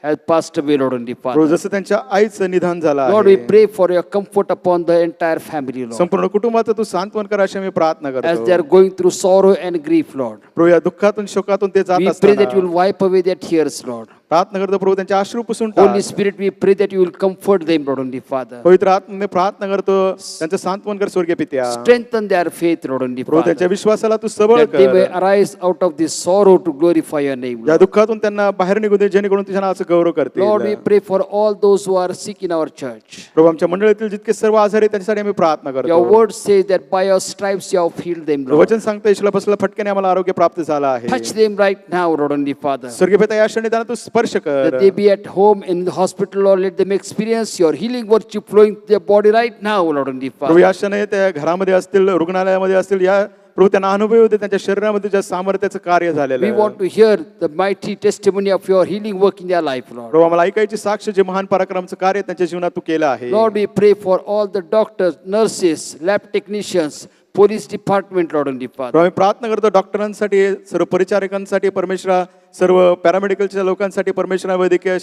has passed away, Lord, and Prabhu, Father. जसं त्यांच्या आईचं निधन झालं Lord, we आहे, pray for your comfort upon the entire family, Lord. संपूर्ण कुटुंबाचं तू सांत्वन कर अशी आम्ही प्रार्थना As करतो. they are going through sorrow and grief, Lord. प्रभू, या दुःखातून शोकातून ते जात We pray that you असताना will wipe away their tears, Lord. प्रार्थना करतो प्रभू त्यांचे अश्रू पुसून Holy टाक. Spirit, we pray that you will comfort them, Lord Heavenly Father. पवित्र आत्म्याने प्रार्थना करतो त्यांचं सांत्वन कर स्वर्गीय पित्या. Strengthen their faith, Lord Heavenly प्रभू त्यांच्या Father. विश्वासाला तू सबळ That they may कर. arise out of this sorrow to glorify your name, या Lord. दुःखातून त्यांना बाहेर निघू दे जेणेकरून तुझ्या नावाचा गौरव करतील. Lord, we pray for all those who are sick in our church. प्रभू आमच्या मंडळीतील जितके सर्व आजारी आहेत त्यांच्यासाठी आम्ही प्रार्थना Your करतो. word says that by your stripes you have healed them, Lord. वचन सांगतं येशूला बसला फटक्याने आम्हाला आरोग्य प्राप्त झालं आहे. Touch them right now, Lord Heavenly Father. स्वर्गीय पिता या क्षणी त्यांना तू स्पर्श That कर. they be at home in the hospital, Lord, let them experience your healing virtue flowing to their body right now, Lord Heavenly Prabhu Father. या क्षणी त्या घरामध्ये असतील रुग्णालयामध्ये असतील या प्रभू त्यांना अनुभव होते त्यांच्या शरीरामध्ये ज्या सामर्थ्याचं कार्य झालेलं We आहे. want to hear the mighty testimony of your healing work in their life, Lord. प्रभू आम्हाला ऐकायची साक्ष जे महान पराक्रमचं कार्य त्यांच्या जीवनात तू केलं आहे. Lord, we pray for all the doctors, nurses, lab technicians, police department, Lord Heavenly Father. प्रभू आम्ही प्रार्थना करतो डॉक्टरांसाठी सर्व परिचारिकांसाठी परमेश्वरा सर्व पॅरामेडिकलच्या लोकांसाठी परमेश्वरा वैद्यकीय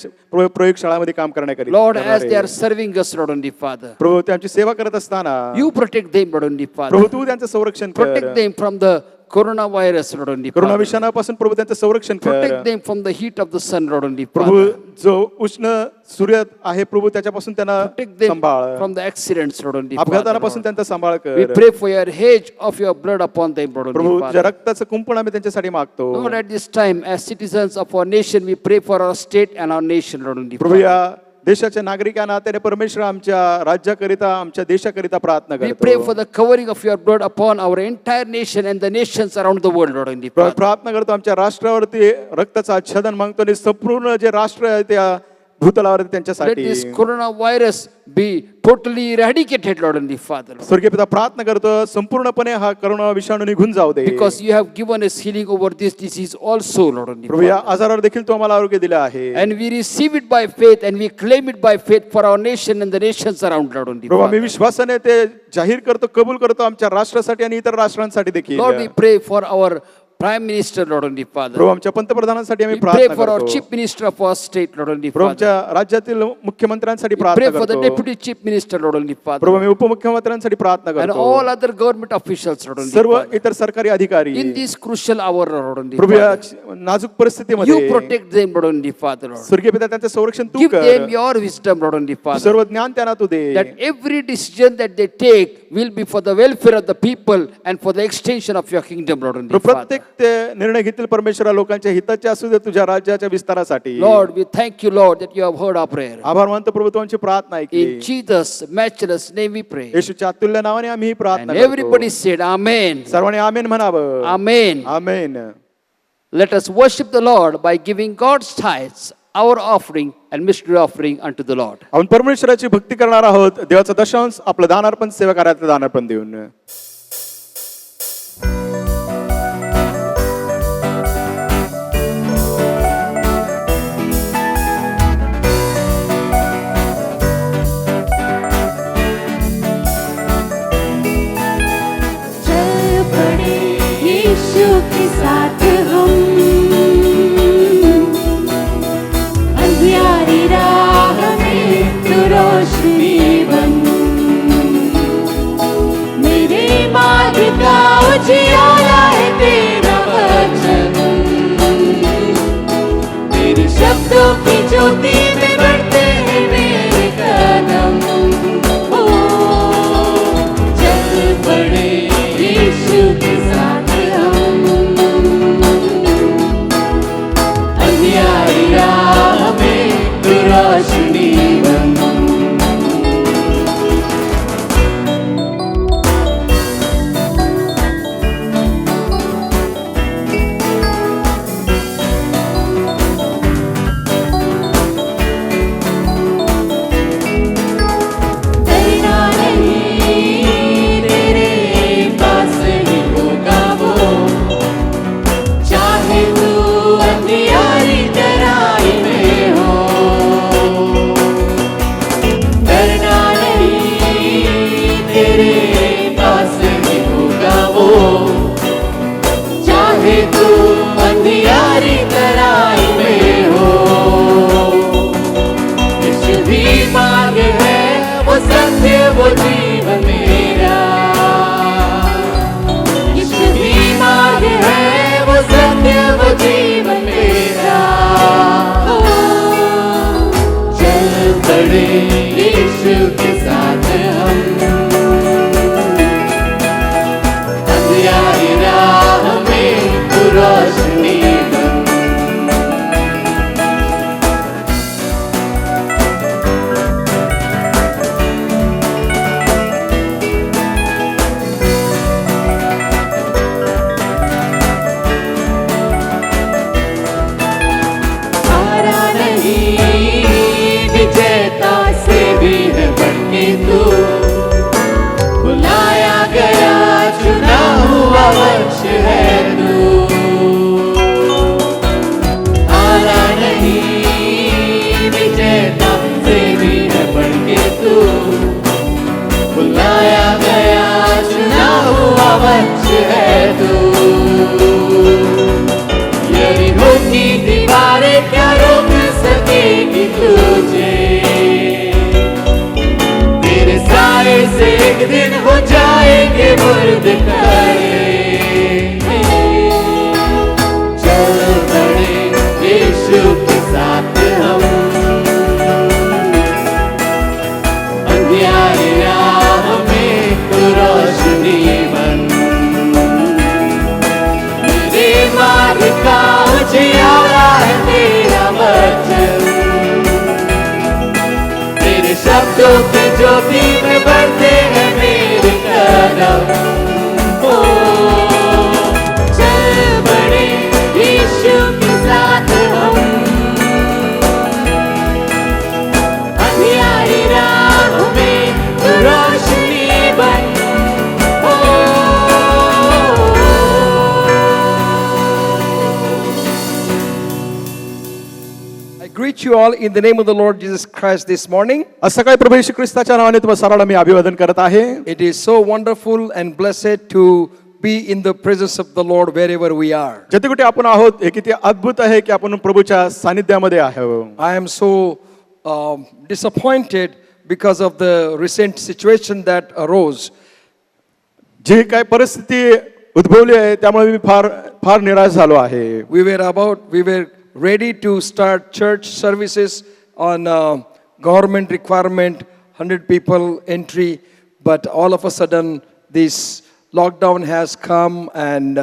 प्रयोगशाळामध्ये काम करण्याकरिता Lord, as they are serving us, Lord Heavenly Father, प्रभू ते आमची सेवा करत असताना you protect them, Lord Heavenly Prabhu Father. तू त्यांचं संरक्षण Protect कर. them from the coronavirus, Lord Heavenly corona Father. विषाणूपासून प्रभू त्यांचं संरक्षण Protect कर. them from the heat of the sun, Lord Heavenly Prabhu Father. जो उष्ण सूर्य आहे प्रभू त्याच्यापासून त्यांना Protect them सांभाळ. from the accidents, Lord Heavenly अपघातापासून Father. त्यांचा सांभाळ We कर. pray for your hedge of your blood upon them, Lord Prabhu Heavenly ज्या Father. रक्ताचं कुंपण आम्ही त्यांच्यासाठी मागतो. Lord, at this time, as citizens of our nation, we pray for our state and our nation, Lord Heavenly Prabhu Father. या देशाच्या नागरिक या नात्याने परमेश्वर आमच्या राज्याकरिता आमच्या देशाकरिता प्रार्थना We pray for करतो. the covering of your blood upon our entire nation and the nations around the world, Lord Heavenly Prabhu Father. प्रार्थना करतो आमच्या राष्ट्रावरती रक्ताचं आच्छादन मागतो आणि संपूर्ण जे राष्ट्र आहे त्या भूतलावर Let त्यांच्यासाठी this coronavirus be totally eradicated, Lord Heavenly Father. स्वर्गीय पिता प्रार्थना करतो संपूर्णपणे हा करोना विषाणू निघून जाऊ दे. Because you have given us healing over this disease also, Lord Heavenly प्रभू या Father. आजारावर देखील तू आम्हाला आरोग्य दिलं आहे. And we receive it by faith and we claim it by faith for our nation and the nations around, Lord Heavenly प्रभू आम्ही Father. विश्वासाने ते जाहीर करतो कबूल करतो आमच्या राष्ट्रासाठी आणि इतर राष्ट्रांसाठी देखील. Lord, we pray for our Prime Minister, Lord Heavenly Father. प्रभू आमच्या पंतप्रधानांसाठी आम्ही We pray प्रार्थना for our करतो. Chief Minister of our state, Lord Heavenly Prabhu Father. आमच्या राज्यातील मुख्यमंत्र्यांसाठी We प्रार्थना pray for the करतो. Deputy Chief Minister, Lord Heavenly प्रभू Father. आम्ही उपमुख्यमंत्र्यांसाठी प्रार्थना And करतो. all other government officials, Lord Heavenly सर्व Father. इतर सरकारी अधिकारी In this crucial hour, Lord Heavenly प्रभू या Father. नाजूक परिस्थितीमध्ये You protect them, Lord Heavenly Father, Lord. स्वर्गीय पिता त्यांचं संरक्षण तू Give them कर. your wisdom, Lord Heavenly Father. सर्व ज्ञान त्यांना तू दे. That every decision that they take will be for the welfare of the people and for the extension of your kingdom, Lord Heavenly Father. प्रत्येक ते निर्णय घेतील परमेश्वरा लोकांच्या हिताचे असू दे तुझ्या राज्याच्या विस्तारासाठी. Lord, we thank you, Lord, that you have heard our prayer. आभार मानतो प्रभू तू आमची प्रार्थना ऐकली. In Jesus' matchless name we pray. येशूच्या अतुल्य नावाने आम्ही ही And प्रार्थना everybody करतो. said, Amen. सर्वांनी आमेन म्हणावं. Amen. Amen. Let us worship the Lord by giving God's tithes, our offering and mystery offering unto the Lord. आपण परमेश्वराची भक्ती करणार आहोत. देवाचा दशांश आपलं दानार्पण सेवा कार्यातलं दानार्पण देऊन. चल पड़े यीशु के साथ हम, अंधियारी राह में तू रोशनी बन, मेरे मार्ग का उजियारा है तेरा वचन, तेरे शब्दों की ज्योति में बढ़ते हैं मेरे कदम। ओ चल पड़े यीशु के साथ हम, अंधियारी राह में तू रोशनी बन, डरना नहीं तेरे पास ही होगा वो, चाहे तू अंधियारी तराई में हो। डरना नहीं तेरे पास ही होगा वो, चाहे तू अंधियारी तराई में हो। यीशु भी मार्ग है वो सत्य वो जीवन मेरा, यीशु भी मार्ग है वो सत्य वो जीवन मेरा। ओ बढ़े यीशु के साथ हम अंधियारी राह में तू रोशनी बन हारा नहीं विजेता से भी है बढ़के तू बुलाया गया चुना हुआ वंश है तू हारा नहीं विजेता से भी है बढ़के तू बुलाया गया चुना हुआ वंश है तू यरीहो की दीवारें क्या रोक सकेगी तुझे तेरे साए से एक दिन हो जाएंगे मुर्द खड़े चल बड़े यीशु के साथ हम अंधियारी राह में तू रोशनी बन मेरे मार्ग का उजियारा है तेरा वचन तेरे शब्दों की ज्योति में बढ़ते हैं मेरे कदम ओ चल बड़े यीशु के साथ हम अंधियारी राह में तू रोशनी बन I greet you all in the name of the Lord Jesus Christ this morning. आज सकाळी प्रभू येशू ख्रिस्ताच्या नावाने तुम्हा सर्वांना मी अभिवादन करत आहे. It is so wonderful and blessed to be in the presence of the Lord wherever we are. जिथे कुठे आपण आहोत हे किती अद्भुत आहे की आपण प्रभूच्या सानिध्यामध्ये आहोत. I am so disappointed because of the recent situation that arose. जी काय परिस्थिती उद्भवली आहे त्यामुळे मी फार निराश झालो आहे. We were ready to start church services on government requirement, 100 people entry, but all of a sudden this lockdown has come and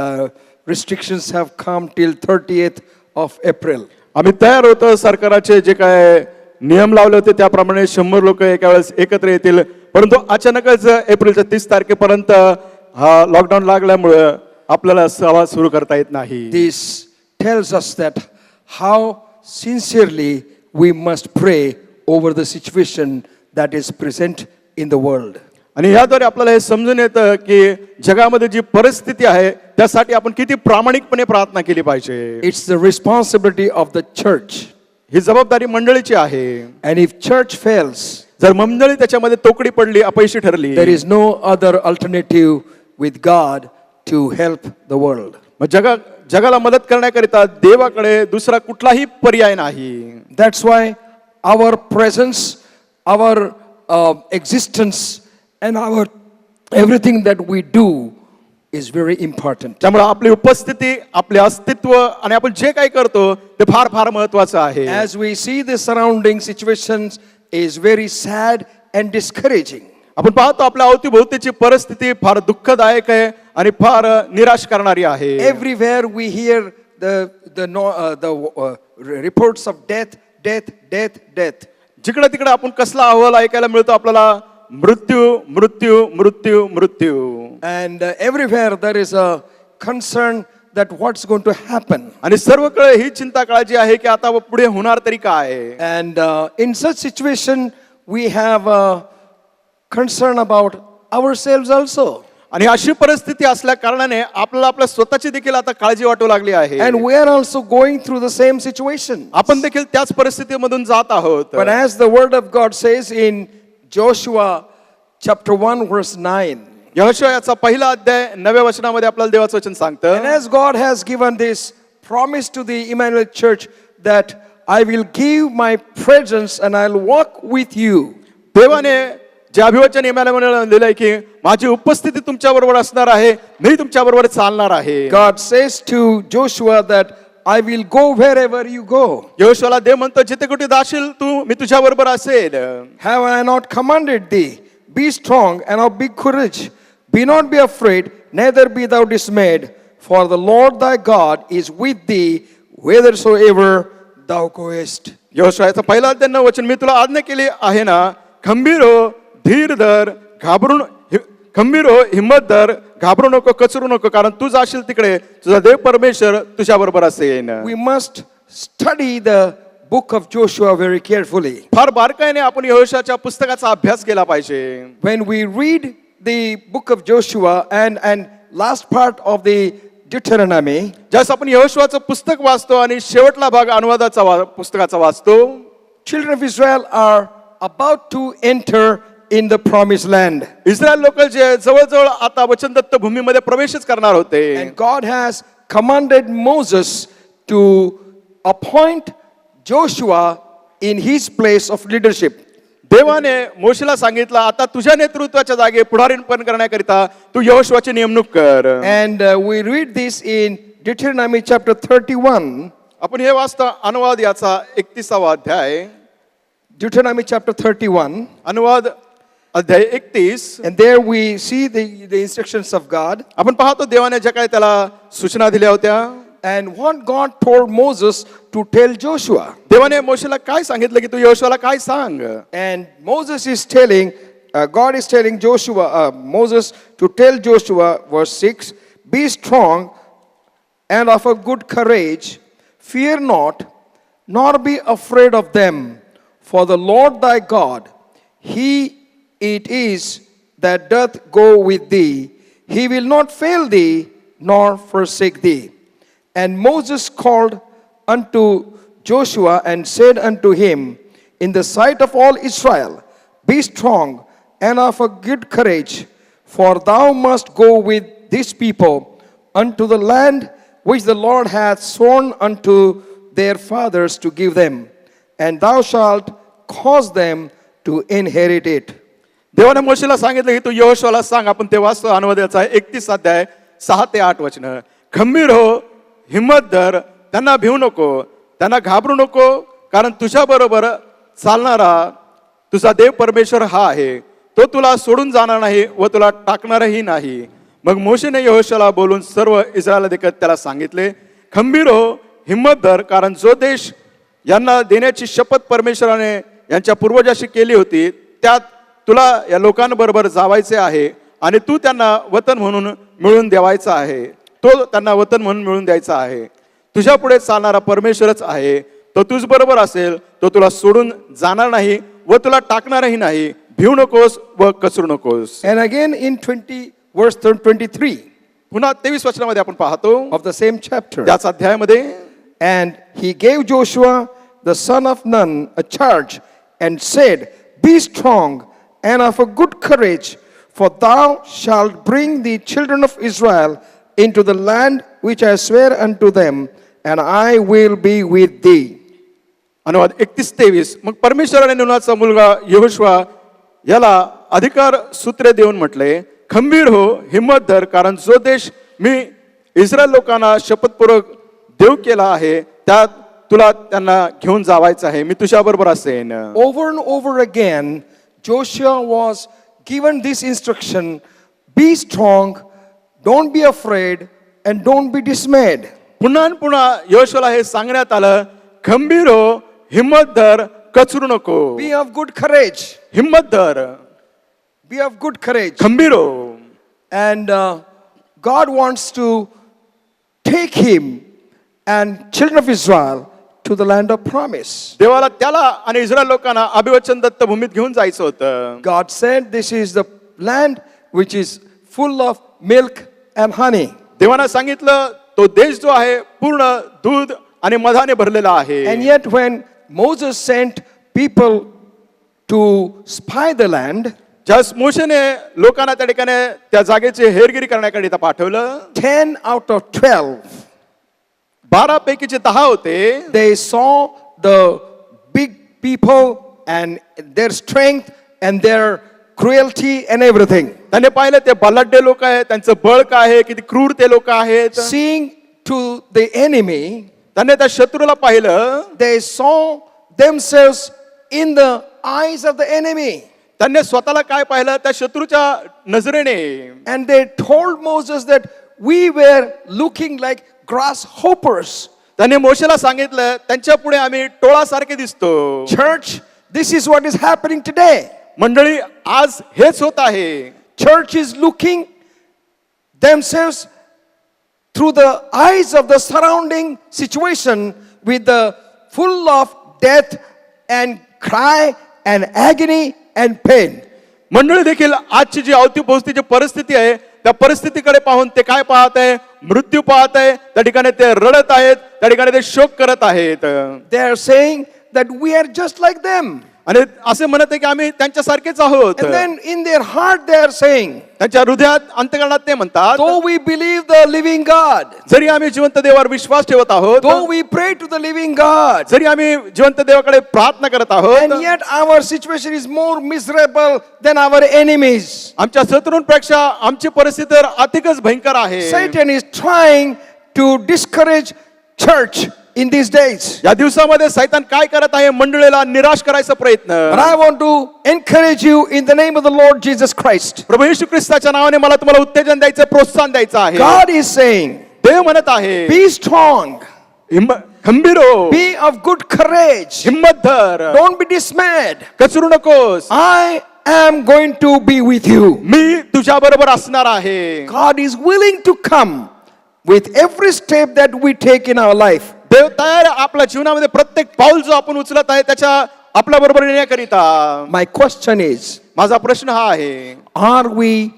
restrictions have come till 30th of April. आम्ही तयार होतो सरकाराचे जे काय नियम लावले होते त्याप्रमाणे 100 लोक एका वेळेस एकत्र येतील, परंतु अचानकच एप्रिलच्या 30 तारखेपर्यंत हा लॉकडाऊन लागल्यामुळे आपल्याला सभा सुरू करता येत नाही. This tells us that how sincerely we must pray over the situation that is present in the world. आणि याद्वारे आपल्याला हे समजून येतं की जगामध्ये जी परिस्थिती आहे त्यासाठी आपण किती प्रामाणिकपणे प्रार्थना केली पाहिजे. It's the responsibility of the church. ही जबाबदारी मंडळीची आहे. And if church fails, जर मंडळी त्याच्यामध्ये तोकडी पडली, अपयशी ठरली, there is no other alternative with God to help the world. मग जगाला मदत करण्याकरिता देवाकडे दुसरा कुठलाही पर्याय नाही. That's why our presence, our existence, and our everything that we do is very important. त्यामुळे आपली उपस्थिती, आपले अस्तित्व आणि आपण जे काही करतो ते फार महत्त्वाचं आहे. As we see the surrounding situations is very sad and discouraging. आपण पाहतो आपल्या अवतीभोवतीची परिस्थिती फार दुःखदायक आहे आणि फार निराश करणारी आहे. Everywhere we hear the reports of death. जिकडे तिकडे आपण कसला अहवाल ऐकायला मिळतो आपल्याला, मृत्यू. And everywhere there is a concern that what's going to happen. आणि सर्वकडे ही चिंता काळजी आहे की आता पुढे होणार तरी काय. And in such situation we have concern about ourselves also. आणि अशी परिस्थिती असल्या कारणाने आपल्याला आपल्या स्वतःची देखील आता काळजी वाटू लागली आहे. And we are also going through the same situation. आपण देखील त्याच परिस्थितीमधून जात आहोत. But as the word of God says in Joshua chapter 1 verse 9. Yehoshua याचा पहिला अध्याय 9व्या वचनामध्ये आपल्याला देवाचं वचन सांगतं. And as God has given this promise to the Emmanuel Church that I will give my presence and I'll walk with you. देवाने जे अभिवचन इमॅन्युएलला दिलंय की माझी उपस्थिती तुमच्या बरोबर असणार आहे, मी तुमच्या बरोबर चालणार आहे. God says to Joshua that I will go wherever you go. यहोशुआला देव म्हणतो जिथे कुठे जाशील तू मी तुझ्या बरोबर असेल. Have I not commanded thee? Be strong and of big courage. Be not be afraid, neither be thou dismayed. For the Lord thy God is with thee whithersoever thou goest. यहोशुआचं पहिला अध्याय 9 वचन, मी तुला आज्ञा केली आहे ना, खंबीर हो, धीर धर, खंबीर हो, हिम्मत धर, घाबरू नको, कचरू नको, कारण तू जाशील तिकडे तुझा देव परमेश्वर तुझ्या बरोबर असेल. We must study the book of Joshua very carefully. फार बारकाईने आपण यहोशुआच्या पुस्तकाचा अभ्यास केला पाहिजे. When we read the book of Joshua and last part of the Deuteronomy, ज्यास आपण यहोशुआचं पुस्तक वाचतो आणि शेवटला भाग अनुवादाचा पुस्तकाचा वाचतो, children of Israel are about to enter in the promised land. Israel लोक जे जवळजवळ आता वचनदत्त भूमीमध्ये प्रवेशच करणार होते. And God has commanded Moses to appoint Joshua in his place of leadership. देवाने मोशेला सांगितलं, आता तुझ्या नेतृत्वाच्या जागे पुढारीपण करण्याकरिता तू यहोशुआची नेमणूक कर. And we read this in Deuteronomy chapter 31. आपण हे वाचता अनुवाद याचा 31वा अध्याय, Deuteronomy chapter 31. अनुवाद अध्याय 31. And there we see the instructions of God. आपण पाहतो देवाने ज्या काही त्याला सूचना दिल्या होत्या. And what God told Moses to tell Joshua. देवाने मोशेला काय सांगितलं की तू यहोशुआला काय सांग. And Moses is telling, God is telling Moses to tell Joshua, verse 6, be strong and of a good courage, fear not, nor be afraid of them, for the Lord thy God, he it is that doth go with thee, he will not fail thee, nor forsake thee. And Moses called unto Joshua and said unto him, in the sight of all Israel, be strong and of a good courage, for thou must go with this people unto the land which the Lord hath sworn unto their fathers to give them, and thou shalt cause them to inherit it. देवाने मोशेला सांगितलं की तू यहोशुआला सांग. आपण ते वाचतो अनुवादाचा 31 अध्याय 6 ते 8 वचन. खंबीर हो, हिम्मत धर, त्यांना भिवू नको, त्यांना घाबरू नको, कारण तुझ्या बरोबर चालणारा तुझा देव परमेश्वर हा आहे. तो तुला सोडून जाणार नाही व तुला टाकणारही नाही. मग मोशेने यहोशुआला बोलून सर्व इस्रायला देखत त्याला सांगितले, खंबीर हो, हिम्मत धर, कारण जो देश यांना देण्याची शपथ परमेश्वराने यांच्या पूर्वजाशी केली होती त्यात तुला या लोकांबरोबर जावायचे आहे आणि तू त्यांना वतन म्हणून मिळवून द्यावायचा आहे. तो त्यांना वतन म्हणून मिळवून द्यायचा आहे. तुझ्या पुढे चालणारा परमेश्वरच आहे. तो तुझ बरोबर असेल, तो तुला सोडून जाणार नाही व तुला टाकणारही नाही. भिवू नकोस व कचरू नकोस. And again in verse 23 पुन्हा 23 वचनामध्ये आपण पाहतो of the same chapter. त्याच अध्यायामध्ये, And he gave Joshua the son of Nun a charge and said, be strong and of a good courage, for thou shalt bring the children of Israel into the land which I swear unto them, and I will be with thee. अनुवाद 31-23. मग परमेश्वराने नूनाचा मुलगा यहोशुआ याला अधिकार सूत्रे देऊन म्हटले, खंबीर हो, हिम्मत धर, कारण जो देश मी इस्रायल लोकांना शपथपूर्वक देव केला आहे त्यात तुला त्यांना घेऊन जावायचं आहे. मी तुझ्या बरोबर असेन. Over and over again, Joshua was given this instruction, be strong, don't be afraid, and don't be dismayed. पुन्हा आणि पुन्हा यहोशुआला हे सांगण्यात आलं, खंबीर हो, हिम्मत धर, कचरू नको. Be of good courage. हिम्मत धर, Be of good courage. खंबीर हो. And God wants to take him and children of Israel to the land of promise. देवाला त्याला आणि इस्रायल लोकांना अभिवचन दत्त भूमीत घेऊन जायचं होतं. God said, this is the land which is full of milk and honey. देवानं सांगितलं तो देश जो आहे पूर्ण दूध आणि मधाने भरलेला आहे. And yet when Moses sent people to spy the land, ज्यास मोशेने लोकांना त्या ठिकाणी त्या जागेची हेरगिरी करण्याकरिता पाठवलं, 10 out of 12, 12 पैकीचे 10 होते. they saw the big people and their strength and their cruelty and everything. त्याने पाहिलं ते बलाढ्य लोक आहेत, त्यांचं बळ काय आहे, किती क्रूर ते लोक आहेत. Seeing to the enemy, त्याने त्या शत्रूला पाहिलं. they saw themselves in the eyes of the enemy. त्यांनी स्वतःला काय पाहिलं त्या शत्रूच्या नजरेने. And they told Moses that we were looking like grasshoppers. त्याने मोशेला सांगितलं त्यांच्या पुढे आम्ही टोळासारखे दिसतो. Church, this is what is happening today. मंडळी आज हेच होत आहे. Church is looking themselves through the eyes of the surrounding situation with the full of death and cry and agony and pain. मंडळी देखील आजची जी अवतीभोवतीची परिस्थिती आहे त्या परिस्थितीकडे पाहून ते काय पाहत आहे? मृत्यू पाहत आहे. त्या ठिकाणी ते रडत आहेत. त्या ठिकाणी ते शोक करत आहेत. They are saying that we are just like them. आणि असे म्हणत आहे की आम्ही त्यांच्यासारखेच आहोत. And then in their heart they are saying, त्यांच्या हृदयात अंतःकरणात ते म्हणतात, though we believe the living God, जरी आम्ही जिवंत देवावर विश्वास ठेवत आहोत, though we pray to the living God, जरी आम्ही जिवंत देवाकडे प्रार्थना करत आहोत, and yet our situation is more miserable than our enemies. आमच्या शत्रूंपेक्षा आमची परिस्थिती तर अधिकच भयंकर आहे. Satan is trying to discourage church in these days. या दिवसामध्ये सैतान काय करत आहे? मंडळीला निराश करायचा प्रयत्न. But I want to encourage you in the name of the Lord Jesus Christ. प्रभू येशू ख्रिस्ताच्या नावाने मला तुम्हाला उत्तेजन द्यायचं, प्रोत्साहन द्यायचं आहे. God is saying, देव म्हणत आहे, be strong, खंबीर हो, be of good courage, हिम्मत धर, don't be dismayed. कचरू नकोस, I am going to be with you. मी तुझ्या बरोबर असणार आहे. God is willing to come with every step that we take in our life. देव तयार आहे आपल्या जीवनामध्ये प्रत्येक पाऊल जो आपण उचलत आहे त्याच्या आपल्या बरोबर येण्याकरिता. My question is, माझा प्रश्न हा आहे, are we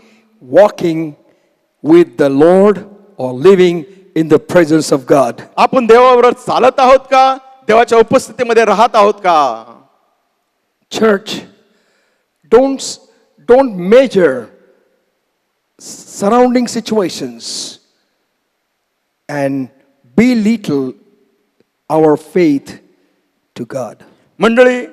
walking with the Lord or living in the presence of God? आपण देवाबरोबर चालत आहोत का? देवाच्या उपस्थितीमध्ये राहत आहोत का? Church, don't measure surrounding situations and belittle our faith to God. मंडळी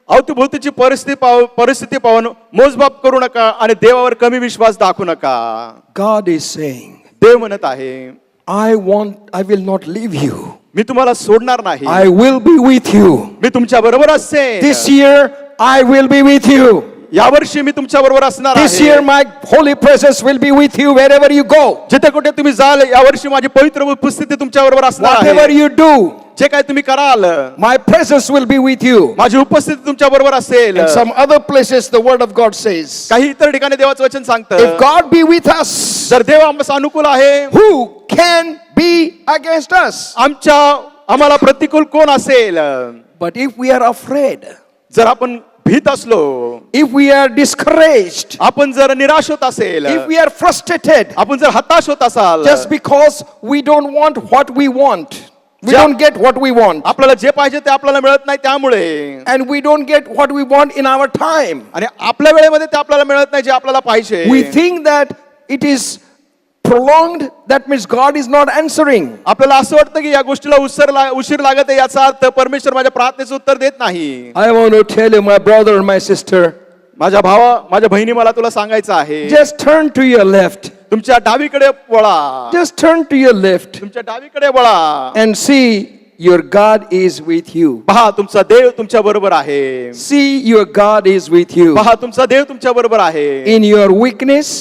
अवतीभोवतीची परिस्थिती पाहून मोजमाप करू नका आणि देवावर कमी विश्वास दाखवू नका. God is saying, देव म्हणत आहे, I will not leave you. मी तुम्हाला सोडणार नाही. I will be with you. मी तुमच्या बरोबर असेन. This year, I will be with you. यावर्षी मी तुमच्या बरोबर असणार This year, आहे. my holy presence will be with you wherever you go. जिथे कुठे तुम्ही जाल यावर्षी माझी पवित्र उपस्थिती तुमच्या बरोबर असणार Whatever आहे. you do, जे काय तुम्ही कराल my presence will be with you. माझी उपस्थिती तुमच्या बरोबर असेल. In some other places, the word of God says, काही इतर ठिकाणी देवाचं वचन if सांगतं, God be with us, जर देव आम्हाला अनुकूल आहे, who can be against us? आम्हाला प्रतिकूल कोण असेल? But if we are afraid, जर आपण भीत असलो, if we are discouraged, आपण जर निराश होत असेल, if we are frustrated, आपण जर हताश होत असाल, just because we don't want what we want, we Ja- don't get what we want, आपल्याला जे पाहिजे ते आपल्याला मिळत नाही त्यामुळे, and we don't get what we want in our time, आणि आपल्या वेळेमध्ये ते आपल्याला मिळत नाही जे आपल्याला पाहिजे, we think that it is prolonged, that means God is not answering. आपल्याला असं वाटतं की या गोष्टीला उशीर लागत आहे, याचा अर्थ परमेश्वर माझ्या प्रार्थनेचं उत्तर देत नाही. I want to tell you, my brother and my sister, माझ्या माझ्या बहिणी, मला तुला सांगायचं आहे, just turn to your left. तुमच्या डावीकडे वळा, Just turn to your left तुमच्या डावीकडे वळा and see your God is with you. पहा तुमचा देव तुमच्या बरोबर आहे. See your God is with you. पहा तुमचा देव तुमच्या बरोबर आहे. In your weakness,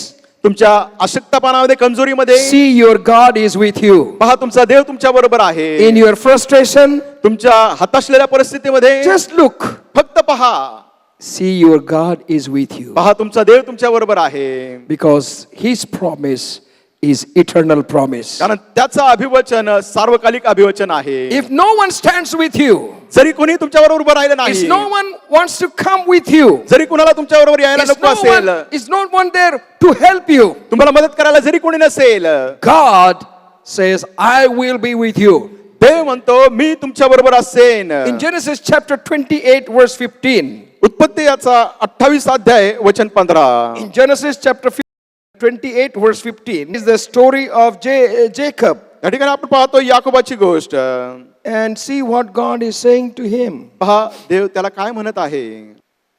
तुमच्या अशक्तपणामध्ये, कमजोरीमध्ये see your God is with you. पहा तुमचा देव तुमच्या बरोबर आहे. In your frustration, तुमच्या हताशलेल्या परिस्थितीमध्ये just look. फक्त पहा, See your God is with you. पहा तुमचा देव तुमच्या बरोबर आहे. Because his promise is eternal promise. कारण त्याचं अभिवचन सार्वकालिक अभिवचन आहे. If no one stands with you, जरी कोणी तुमच्या बरोबर उभं राहिलं if नाही, no one wants to come with you, जरी कुणाला तुमच्या बरोबर यायला नको असेल, is no one there to help you, तुम्हाला मदत करायला जरी कोणी नसेल, God says, I will be with you. देव म्हणतो मी तुमच्या बरोबर असेन. In Genesis chapter 28 verse 15, उत्पत्ती याचा 28 अध्याय वचन 15. in Genesis chapter 28 verse 15 is the story of Jacob. या ठिकाणी आपण पाहतो याकोबाची गोष्ट. And see what God is saying to him. पहा देव त्याला काय म्हणत आहे.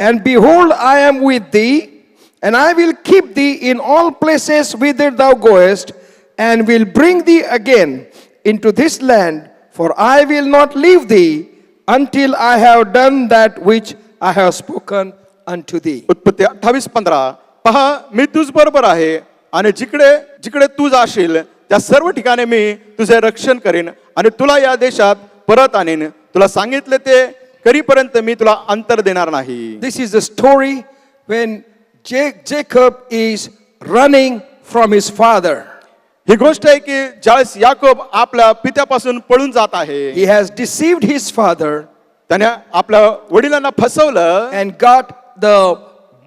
And behold, I am with thee, and I will keep thee in all places whither thou goest, and will bring thee again into this land, for I will not leave thee until I have done that which I have spoken unto thee. उत्पत्ती 28:15. पहा, मी तुझ बरोबर आहे आणि जिकडे जिकडे तू जाशील त्या सर्व ठिकाणी मी तुझे रक्षण करीन आणि तुला या देशात परत आणीन. तुला सांगितले ते करीपर्यंत मी तुला अंतर देणार नाही. This is the story when Jacob is running from his father. ही गोष्ट आहे की ज्यावेळेस याकोब आपल्या पित्यापासून पळून जात आहे, He has deceived his father त्याने आपल्या वडिलांना फसवलं and got the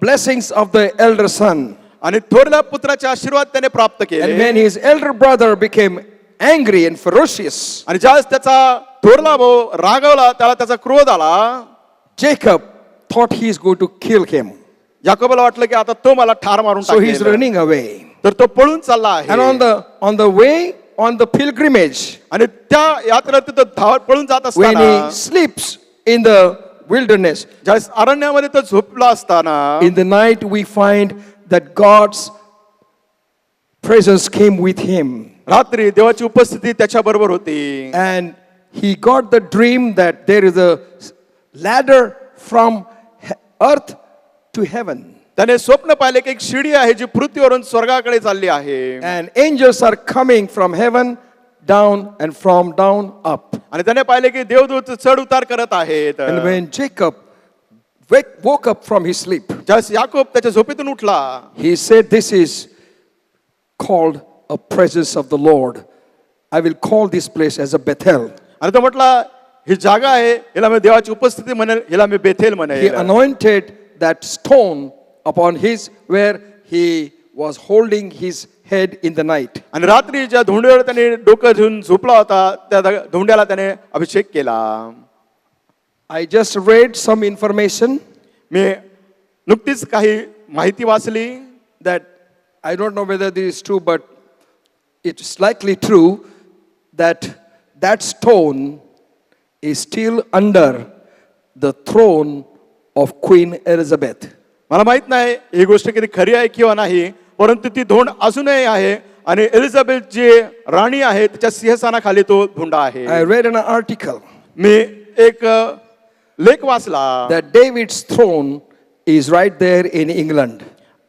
blessings of the elder son. आणि थोरल्या पुत्राचे आशीर्वाद त्याने प्राप्त And केले. when his elder brother became angry and ferocious, आणि ज्यावेळेस त्याचा थोरला भाऊ रागवला, त्याला त्याचा क्रोध आला, Jacob thought he is going to kill him. याकोबाला वाटलं की आता तो मला ठार मारून So he is टाकेल. running away. तर तो पळून चालला And आहे. on the way, on the pilgrimage, आणि त्या यात्रेत तिथं धावत पळून जात when असताना, he sleeps in the wilderness, ज्यावेळेस अरण्यामध्ये तो झोपला असताना, in the night we find that God's presence came with him. रात्री देवाची उपस्थिती त्याच्या बरोबर होती. And he got the dream that there is a ladder from earth to heaven. त्याने स्वप्न पाहिले की एक शिडी आहे जी पृथ्वीवरून स्वर्गाकडे चालली आहे And angels are coming from heaven down and from down up. आणि त्याने पाहिले की देवदूत चढ उतार करत आहेत. And when Jacob woke up from his sleep, ज्यावेळेस याकोब त्याच्या झोपेतून उठला, he said, "This is called a presence of the Lord. I will call this place as a Bethel." आणि तो म्हटला, ही जागा आहे, हिला मी देवाची उपस्थिती म्हणेल, हिला मी बेथेल He म्हणेल. anointed that stone upon his where he was holding his head in the night. आणि रात्री ज्या धोंड्यावर त्याने डोकं घेऊन झोपला होता, त्या धोंड्याला त्याने अभिषेक केला. I just read some information मी नुकतीच काही माहिती वाचली. that I don't know whether this is true, but it's likely true that that stone is still under the throne of Queen Elizabeth. मला माहित नाही ही गोष्ट किती खरी आहे किंवा नाही, परंतु ती धोंड अजूनही आहे आणि एलिझाबेथ जी राणी आहे तिच्या सिंहासनाखाली तो धोंडा आहे. I read an article मी एक लेख वाचला that David's throne is right there in England,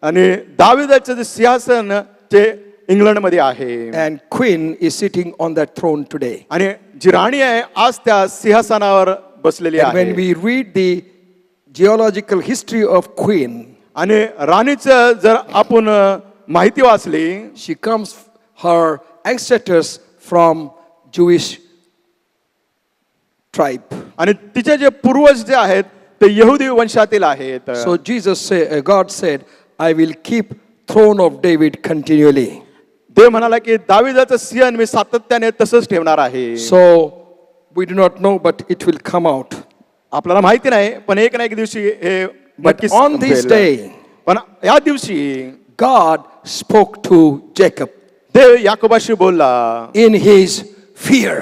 आणि दाविदाचं जे सिंहासन ते इंग्लंडमध्ये आहे and Queen is sitting on that throne today. आणि जी राणी आहे आज त्या सिंहासनावर बसलेली And when आहे. we read the geological history of Queen, आणि राणीचं जर आपण माहिती वाचली, she comes, her ancestors from Jewish tribe. आणि तिचे जे पूर्वज जे आहेत ते यहुदी वंशातील आहेत. So God said, I will keep throne of David continually. देव म्हणाला की दाविदाचं सिंहासन मी सातत्याने तसंच ठेवणार आहे. So we do not know, but it will come out. आपल्याला माहिती नाही, पण एक ना एक दिवशी हे But नक्कीच on this संपेल. day, पण या दिवशी God spoke to Jacob देव याकोबाशी बोलला. in his fear,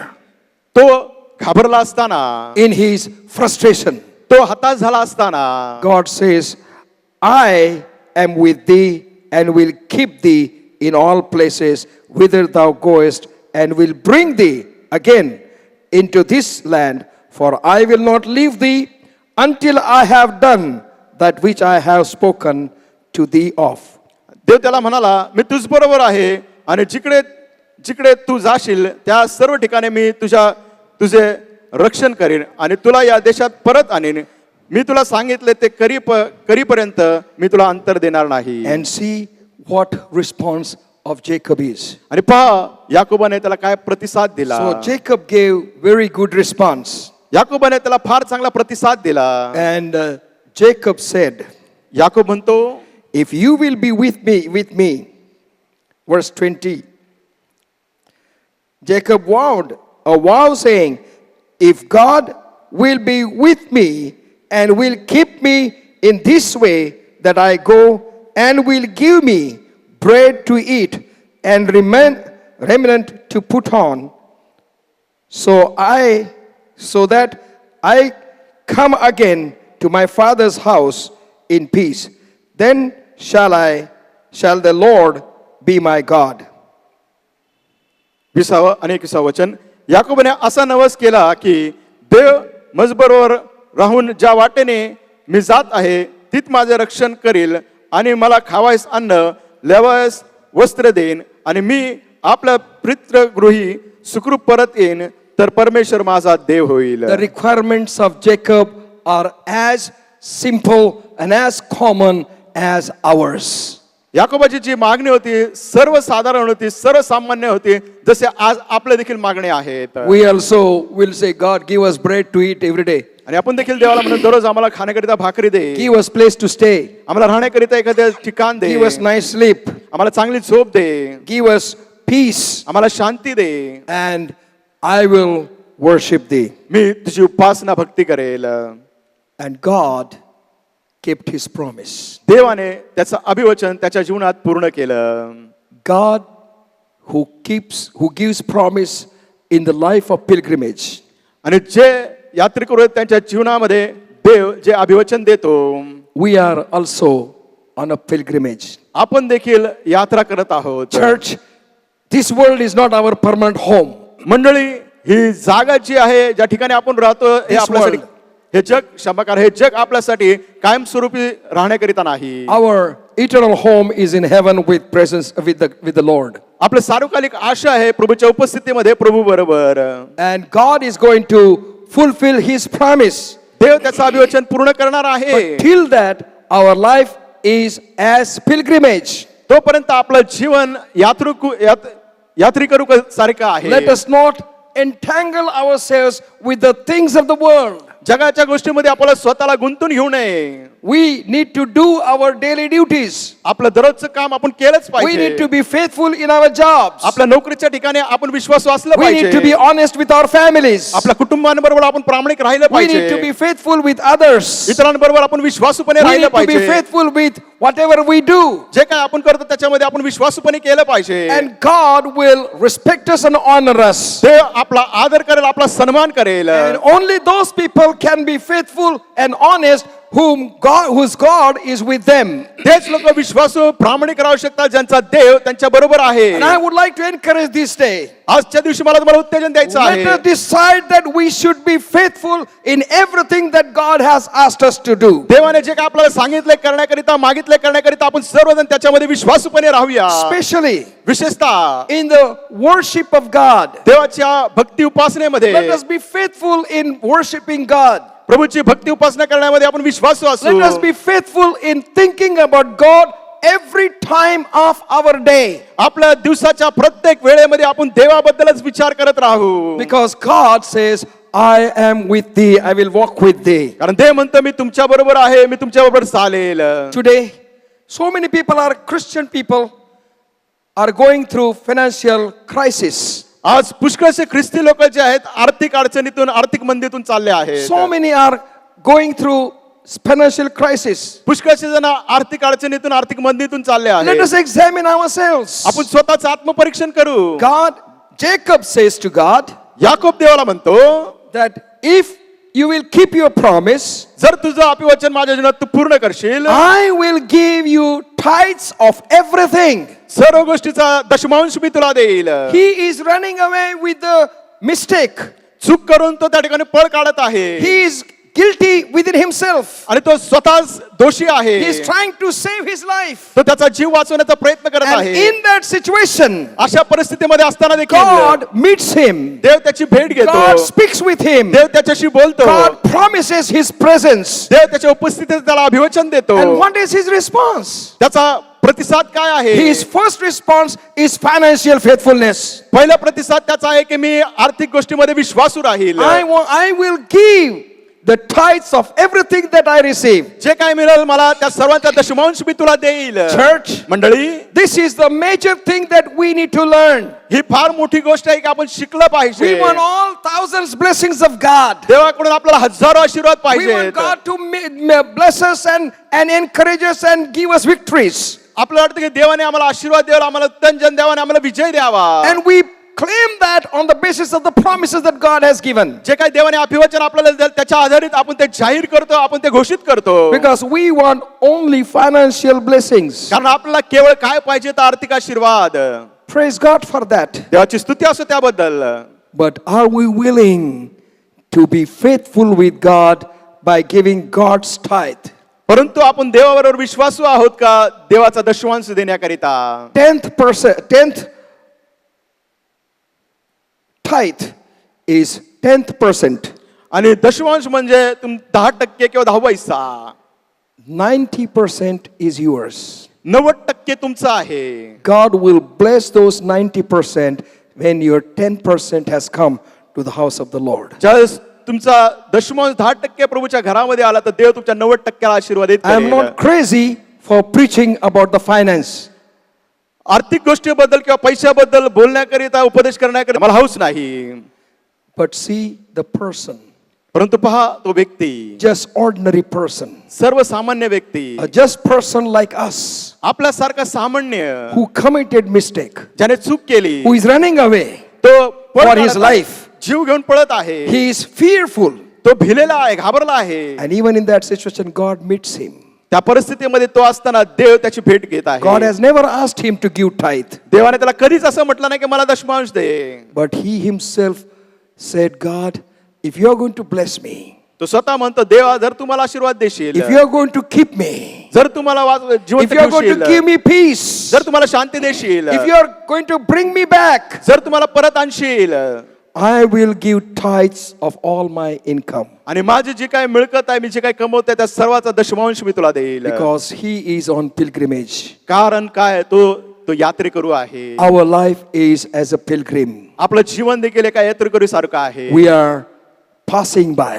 तो घाबरला असताना, in his frustration. तो हताश झाला असताना, God says, I am with thee and will keep thee in all places whither thou goest, and will bring thee again into this land, for I will not leave thee until I have done that which I have spoken to thee of. देव त्याला म्हणाला, मी तुझ बरोबर आहे आणि जिकडे जिकडे तू जाशील त्या सर्व ठिकाणी मी तुझे रक्षण करीन आणि तुला या देशात परत आणीन. मी तुला सांगितले ते करीपर्यंत मी तुला अंतर देणार नाही. And see what response of Jacob is. आणि पहा याकोबाने त्याला काय प्रतिसाद दिला. So Jacob gave very good response. याकोबाने त्याला फार चांगला प्रतिसाद दिला. And Jacob said, याकोब म्हणतो, if you will be with me, verse 20, Jacob vowed a vow saying, if God will be with me and will keep me in this way that I go, and will give me bread to eat and remnant to put on, so that I come again to my father's house in peace, then shall the Lord be my God. 20 आणि 21 वचन. याकोबाने असा नवस केला की देव मजबरोबर राहून ज्या वाटेने मी जात आहे तीच माझे रक्षण करील आणि मला खावायस अन्न लेवायस वस्त्र देईन आणि मी आपल्या पितृगृही सुखरूप परत येईन तर परमेश्वर माझा देव होईल. The requirements of Jacob are as simple and as common as ours. याकोबाची जी मागणी होती सर्वसाधारण होती, सर्वसामान्य होती, जसे आज आपल्या देखील मागणी आहेत. We also will say, God, give us bread to eat every day. आणि आपण देखील देवाला म्हणून दररोज आम्हाला खाण्याकरिता भाकरी दे, Give us place to stay. आम्हाला राहण्याकरिता एखाद्या ठिकाण दे, Give us nice sleep. आम्हाला चांगली झोप दे, Give us peace. आम्हाला शांती दे, And I will worship thee. मी तुझी उपासना भक्ती करेल. And God kept his promise. देवाने त्याचं अभिवचन त्याच्या जीवनात पूर्ण केलं. God who gives promise in the life of pilgrimage. आणि जे यात्रेकरू आहेत त्यांच्या जीवनामध्ये देव जे अभिवचन देतो, We are also on a pilgrimage. आपण देखील यात्रा करत आहोत. Church, this world is not our permanent home. मंडळी, ही जागा जी आहे ज्या ठिकाणी आपण राहतो हे This आपल्यासाठी, world. हे जग क्षमाकार, हे जग आपल्यासाठी कायमस्वरूपी राहण्याकरिता नाही. Our eternal home is in heaven with presence with the Lord. आपलं सार्वकालिक आशा आहे प्रभूच्या उपस्थितीमध्ये प्रभू बरोबर. And God is going to fulfill his promise. देव त्याचं अभिवचन पूर्ण करणार आहे. Till that, our life is as pilgrimage. तोपर्यंत आपलं जीवन यात्रिकरू सारखं आहे. Let us not entangle ourselves with the things of the world. जगाच्या गोष्टीमध्ये आपल्याला स्वतःला गुंतून घेऊ नये. We need to do our daily duties. आपलं दररोजचं काम आपण केलंच We need पाहिजे. to be faithful in our jobs. आपल्या नोकरीच्या ठिकाणी आपण विश्वासू असलं We need to be पाहिजे. honest with our families. आपल्या कुटुंबांबरोबर आपण प्रामाणिक राहिलं We need to be पाहिजे. faithful with others. इतरांबरोबर आपण विश्वासूपणे We राहिलं need to be पाहिजे. faithful with whatever we do. जे काय आपण करतो त्याच्यामध्ये आपण विश्वासूपणे केलं पाहिजे. And God will respect us and honor us. देव आपला आदर करेल, आपला सन्मान करेल. And only those people can be faithful and honest whose God is with them. तेच लोक विश्वासू प्रामाणिक राहू शकतात ज्यांचा देव त्यांच्या बरोबर आहे. And I would like to encourage this day. आजच्या दिवशी मला तुम्हाला उत्तेजन द्यायचं Let us आहे. decide that we should be faithful in everything that God has asked us to do. देवाने जे काय आपल्याला सांगितलंय करण्याकरिता, मागितलंय करण्याकरिता आपण सर्वजण त्याच्यामध्ये विश्वासूपणे राहूया. Especially विशेषतः in the worship of God. देवाच्या भक्ती उपासनेमध्ये, Let us be faithful in worshiping God. प्रभूची भक्ती उपासना करण्यामध्ये आपण विश्वासू Let us असू. be faithful in thinking about God every time of our day. आपल्या दिवसाच्या प्रत्येक वेळेमध्ये आपण देवाबद्दलच विचार करत राहू. Because God says, I am with thee, I will walk with thee. कारण देव म्हणतो मी तुमच्या बरोबर आहे, मी तुमच्या बरोबर चालेल. Today, so many people are Christian people are going through financial crisis. आज पुष्कळसे ख्रिस्ती लोक जे आहेत आर्थिक अडचणीतून, आर्थिक मंदीतून चालले आहेत. So many are going through financial crisis. पुष्कळसे जण आर्थिक अडचणीतून, आर्थिक मंदीतून चालले Let आहेत. us examine ourselves. आपण स्वतःच आत्मपरीक्षण करू. Jacob says to God Yakob देवाला म्हणतो, that if you will keep your promise, जर तुझं अभिवचन माझ्या जीवनात तू पूर्ण करशील, I will give you tithes of everything. सर्व गोष्टीचा दशमांश मी तुला देईल. He is running away with the mistake. चूक करून तो त्या ठिकाणी पळ काढत आहे. He is guilty within himself. आणि तो स्वतःच दोषी आहे. He is trying to save his life. तो त्याचा जीव वाचवण्याचा प्रयत्न करत And आहे. in that situation, अशा परिस्थितीमध्ये असताना देखील God meets him. देव त्याची भेट घेतो. God speaks with him. देव त्याच्याशी बोलतो. God promises his presence. देव त्याच्या उपस्थितीत त्याला अभिवचन देतो. And what is his response? त्याचा प्रतिसाद काय आहे? His first response is financial faithfulness. पहिला प्रतिसाद त्याचा आहे की मी आर्थिक गोष्टीमध्ये विश्वासू राहील. I will give the tithes of everything that I receive. जे काय मिळेल मला त्या सर्वांचा दशमांश मी तुला देईल. Church, मंडळी, this is the major thing that we need to learn. ही फार मोठी गोष्ट आहे की आपण शिकलं पाहिजे. We want all thousands blessings of God. देवाकडून आपल्याला हजारो आशीर्वाद We want पाहिजे. God to bless us and encourage us and give us victories. आपल्याला वाटतं की देवाने आम्हाला आशीर्वाद द्यावा, आम्हाला तंजन द्यावा आणि आम्हाला विजय द्यावा. And we claim that on the basis of the promises that God has given. जे काही देवाने अभिवचन आपल्याला दिलं त्याच्या आधारित आपण ते जाहीर करतो, आपण ते घोषित करतो. Because we want only financial blessings. कारण आपल्याला केवळ काय पाहिजे तर आर्थिक आशीर्वाद. Praise God for that. देवाची स्तुती असो त्याबद्दल. But are we willing to be faithful with God by giving God's tithe? परंतु आपण देवाबरोबर विश्वासू आहोत का देवाचा दशमांश देण्याकरिता? 10th tithe is 10%. आणि दशमांश म्हणजे 10% किंवा 10 पैसा. 90% is yours. 90% तुमचं आहे. God will bless those 90% when your 10% has come to the house of the Lord. ज्यावेळेस तुमचा दशमांश 10% प्रभूच्या घरामध्ये आला तर देव तुमच्या 90%ला आशीर्वादित I am करेल. not crazy for preaching about the finance. आर्थिक गोष्टीबद्दल किंवा पैशाबद्दल बोलण्याकरिता उपदेश करण्याकरिता मला हौस नाही. But see the person, परंतु पहा तो व्यक्ती, just ordinary person, सर्वसामान्य व्यक्ती, a just person like us आपल्यासारखा सामान्य who committed mistake, ज्याने चूक केली, who is running away तो पळ for काढत his आहे. life. जीव घेऊन पळत आहे. He is fearful. तो भिलेला आहे, घाबरला आहे. And even in that situation, God meets him. त्या परिस्थितीमध्ये तो असताना देव त्याची भेट घेत आहे. God has never asked him to give tithe. देवाने त्याला कधीच असं म्हटलं नाही की मला दशमांश दे. But he himself said, God, if you are going to bless me, तो स्वतः म्हणतो देवा जर तुम्हाला आशीर्वाद देशील, if you are going to keep me, जर तुम्हाला जिवंत if you are going to ठेवशील, give me peace, जर तुम्हाला शांती देशील, if you are going to bring me back, जर तुम्हाला परत आणशील, I will give tithes of all my income. आणि माझी जी काय मिळकत आहे, मी जे काय कमवतोय त्या सर्वाचा दशमांश मी तुला देईल. Because he is on pilgrimage. कारण काय, तो यात्रेकरू आहे. Our life is as a pilgrim. आपलं जीवन देखील एका यात्रेकरू सारखं आहे. We are passing by.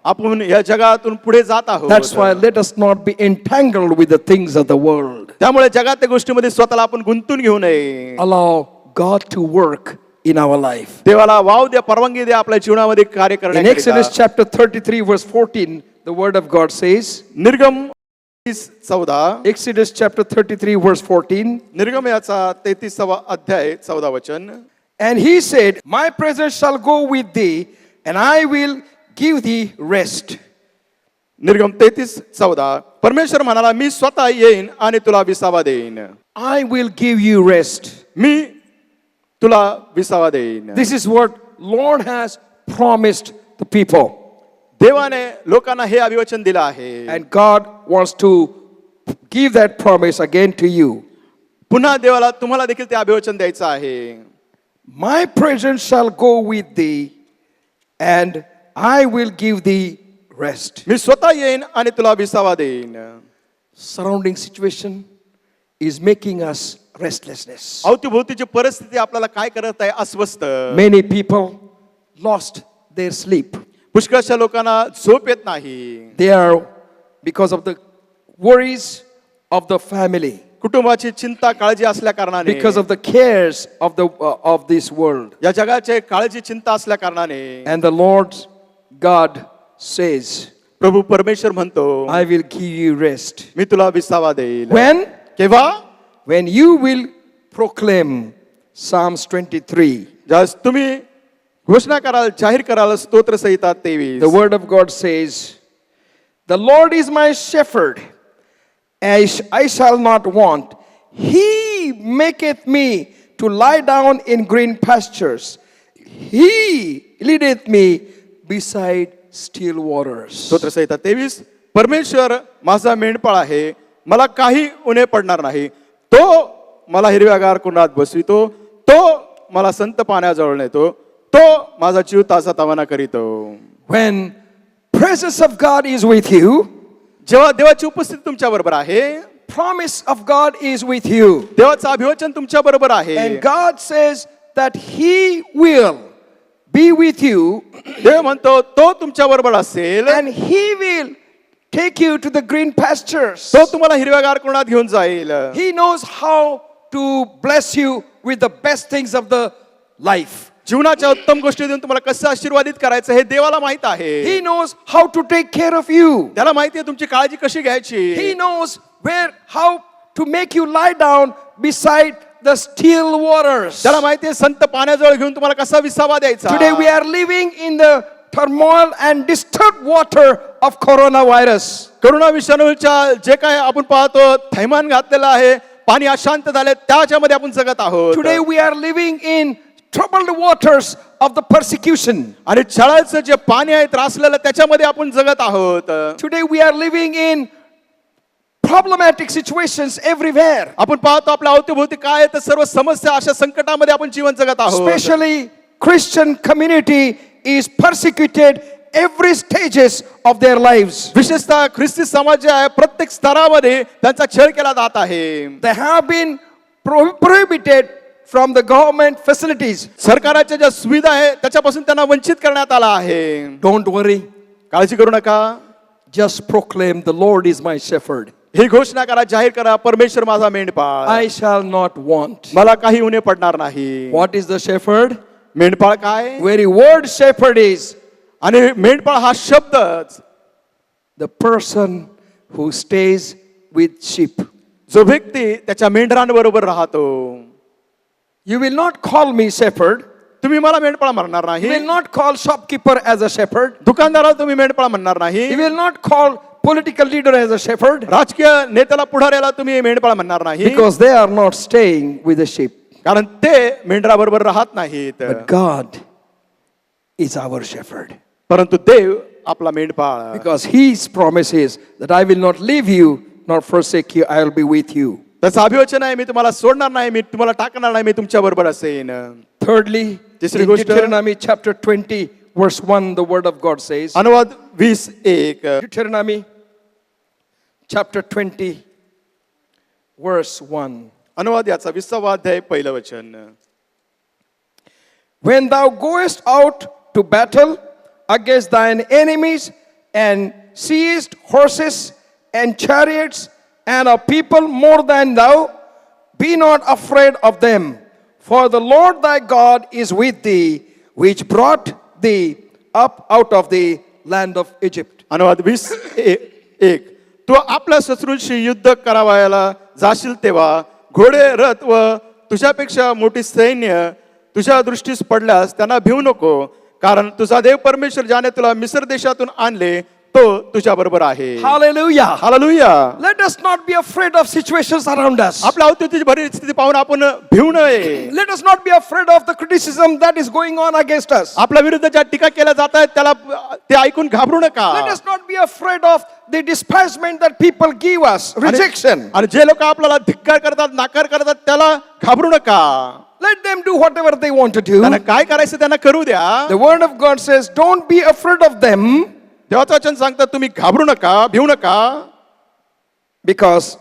आपण या जगातून पुढे जात आहोत. That's why let us not be entangled with the things of the world. त्यामुळे जगातल्या गोष्टीमध्ये स्वतःला आपण गुंतून घेऊ नये. Allow God to work in our life. देवाला वाव द्या, परवानगी द्या आपल्या जीवनामध्ये कार्य In करण्याकरिता. Exodus chapter 33 verse 14, the word of God says, निर्गम 14, Exodus chapter 33 verse 14, निर्गम याचा 33वा अध्याय 14 वचन. and he said, my presence shall go with thee, and I will give thee rest. निर्गम 33:14 परमेश्वर म्हणाला मी स्वतः येईन आणि तुला विसावा देईन. I will give you rest. मी तुला विसावा देईन. This is what Lord has promised the people. देवाने लोकांना हे अभिवचन दिलं आहे. And God wants to give that promise again to you. पुन्हा देवाला तुम्हाला देखील ते अभिवचन द्यायचं आहे. My presence shall go with thee, and I will give thee rest. मी स्वतः येईन आणि तुला विसावा देईन. Surrounding situation is making us restlessness. अवतीभोवतीची परिस्थिती आपल्याला काय करत आहे, अस्वस्थ. Many people lost their sleep. पुष्कळशा लोकांना झोप येत नाही. They are because of the worries of the family, कुटुंबाची चिंता काळजी असल्या कारणाने, because of the cares of this world. या जगाचे काळजी चिंता असल्या कारणाने, And the Lord God says, प्रभू परमेश्वर म्हणतो I will give you rest. मी तुला विसावा देईल. When? केव्हा? When you will proclaim Psalms 23. ज्यावेळेस तुम्ही घोषणा कराल, जाहीर कराल स्तोत्र संहिता 23. The word of God says, the Lord is my shepherd, I shall not want. He maketh me to lie down in green pastures. He leadeth me beside still waters. स्तोत्र संहिता 23. परमेश्वर माझा मेंढपाळ आहे, मला काही उणे पडणार नाही. तो मला हिरव्यागार कुंडात बसवितो, तो मला संत पाण्याजवळ नेतो, तो माझा जीव ताजातवाना करीतो. When presence of God is with you, जेव्हा देवाची उपस्थिती तुमच्या बरोबर आहे, promise of God is with you, देवाचं अभिवचन तुमच्या बरोबर आहे, and God says that He will be with you, देव म्हणतो तो तुमच्या बरोबर असेल, and He will take you to the green pastures. तो तुम्हाला हिरव्यागार कुंडात घेऊन जाईल. He knows how to bless you with the best things of the life. जीवनाच्या उत्तम गोष्टी देऊन तुम्हाला कसं आशीर्वादित करायचं हे देवाला माहित आहे. He knows how to take care of you. त्याला माहिती आहे तुमची काळजी कशी घ्यायची. He knows how to make you lie down beside the still waters. त्याला माहिती आहे संत पाण्याजवळ घेऊन तुम्हाला कसा विसावा द्यायचा. Today we are living in the turmoil and disturbed water of coronavirus. Corona विषाणूच्या जे काय आपण पाहतो थैमान घातलेलं आहे, पाणी अशांत झाले, त्याच्यामध्ये आपण जगत आहोत. Today we are living in troubled waters of the persecution. आणि छळाचं जे पाणी आहे त्रासलेलं त्याच्यामध्ये आपण जगत आहोत. Today we are living in problematic situations everywhere. आपण पाहतो आपल्या अवतीभोवती काय आहे तर सर्व समस्या अशा संकटामध्ये आपण जीवन जगत आहोत. Especially Christian community is persecuted every stages of their lives. विशेषतः ख्रिस्ती समाज जे आहे प्रत्येक स्तरामध्ये त्यांचा छळ केला जात आहे. They have been prohibited from the government facilities. सरकाराच्या ज्या सुविधा आहे त्याच्यापासून त्यांना वंचित करण्यात आला आहे. Don't worry, काळजी करू नका. just proclaim the Lord is my shepherd. ही घोषणा करा, जाहीर करा, परमेश्वर माझा मेंढपाळ, I shall not want. मला काही उणे पडणार नाही. What is the shepherd? मेंढपाळ काय? Very word shepherd is आणि मेंढपाळ हा शब्दच the person who stays with sheep. जो व्यक्ती त्याच्या मेंढरांबरोबर राहतो. You will not call me shepherd. तुम्ही मला मेंढपाळ म्हणणार You नाही. will not call shopkeeper as a shepherd. दुकानदाराला तुम्ही मेंढपाळ म्हणणार नाही. You will not call political leader as a shepherd राजकीय नेत्याला पुढाऱ्याला तुम्ही मेंढपाळ म्हणणार नाही. because they are not staying with the sheep. कारण ते मेंढराबरोबर राहत नाहीत. But God is our shepherd परंतु देव आपला मेंढपाळ. because His promise is that I will not leave you nor forsake you. I will be with you. त्याचं अभिवचन आहे, मी तुम्हाला सोडणार नाही, मी तुम्हाला टाकणार नाही, मी तुमच्या बरोबर असेन. Thirdly, तिसरी in गोष्ट- Deuteronomy chapter 20 verse 1 the word of God says, अनुवाद 20:1 Deuteronomy chapter 20 verse 1. अनुवाद याचा 20वा अध्याय पहिलं वचन. When thou goest out to battle against thine enemies and seest horses and chariots and a people more than thou, be not afraid of them. For the Lord thy God is with thee, which brought thee up out of the land of Egypt. अनुवाद 20:1 तू आपल्या शत्रूंशी युद्ध करावयाला जाशील तेव्हा घोडे रथ व तुझ्यापेक्षा मोठी सैन्य तुझ्या दृष्टीस पडल्यास त्यांना भिवू नको, कारण तुझा देव परमेश्वर ज्याने तुला मिस्र देशातून आणले तो तुझ्या बरोबर आहे. Hallelujah. Hallelujah. Let us not be afraid of situations around us. आपल्या अवतीची परिस्थिती पाहून आपण भिवू नये. Let us not be afraid of the criticism that is going on against us. आपल्या विरुद्ध ज्या टीका केल्या जात आहेत त्याला ते ऐकून घाबरू नका. Let us not be afraid of the despisement that people give us, rejection. आणि जे लोक आपल्याला धिक्कार करतात, नाकार करतात, त्याला घाबरू नका. Let them do whatever they want to do. त्यांना काय करायचं त्यांना करू द्या. The word of God says, don't be afraid of them देवाचं वचन सांगतात तुम्ही घाबरू नका, भिवू नका, because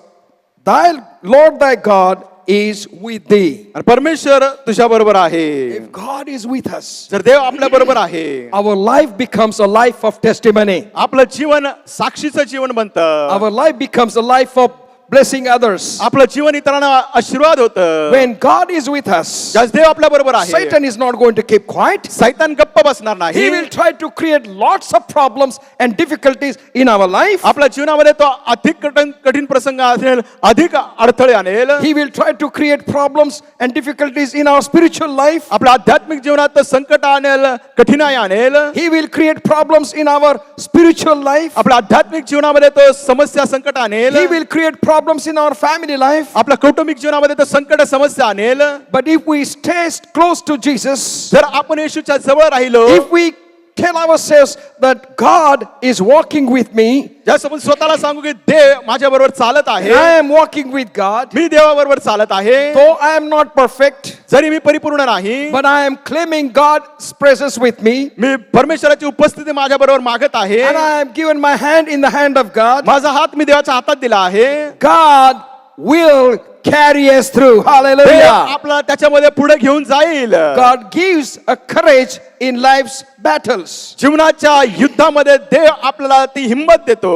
thy Lord thy God is with thee. आणि परमेश्वर तुझ्या बरोबर आहे. If God is with us, जर देव आपल्या बरोबर आहे, our life becomes a life of testimony. आपलं जीवन साक्षीचं जीवन बनतं. Our life becomes a life of blessing others. आपलं जीवन इतरांना आशीर्वाद होतं. When God is with us, ज्यास देव आपल्या बरोबर आहे, Satan is not going to keep quiet. सैतान गप्प बसणार नाही. He will try to create lots of problems and difficulties in our life. आपल्या जीवनामध्ये तो अधिक कठीण प्रसंग असेल, अधिक अडथळे आणेल. He will try to create problems and difficulties in our spiritual life. आपल्या आध्यात्मिक जीवनात तो संकट आणेल, कठीणाई आणेल. He will create problems in our spiritual life. आपल्या आध्यात्मिक जीवनामध्ये तो समस्या संकट आणेल. He will create problems in our family life. आपल्या कौटुंबिक जीवनामध्ये तो संकट समस्या आणेल. But if we stay close to Jesus, जर आपण येशूच्या जवळ राहिलो, if we tell ourselves that God is walking with me, ज्यास आपण स्वतःला सांगू की देव माझ्या बरोबर चालत आहे, I am walking with God, मी देवाबरोबर चालत आहे, though I am not perfect, जरी मी परिपूर्ण नाही, but I am claiming God's presence with me, मी परमेश्वराची उपस्थिती माझ्या बरोबर मागत आहे, and I am given my hand in the hand of God, माझा हात मी देवाच्या हातात दिला आहे, God will carry us through. Dev Hallelujah. आपला त्याच्यामध्ये पुढे घेऊन जाईल. God gives a courage in life's battles. जीवनाच्या युद्धामध्ये देव आपल्याला ती हिंमत देतो.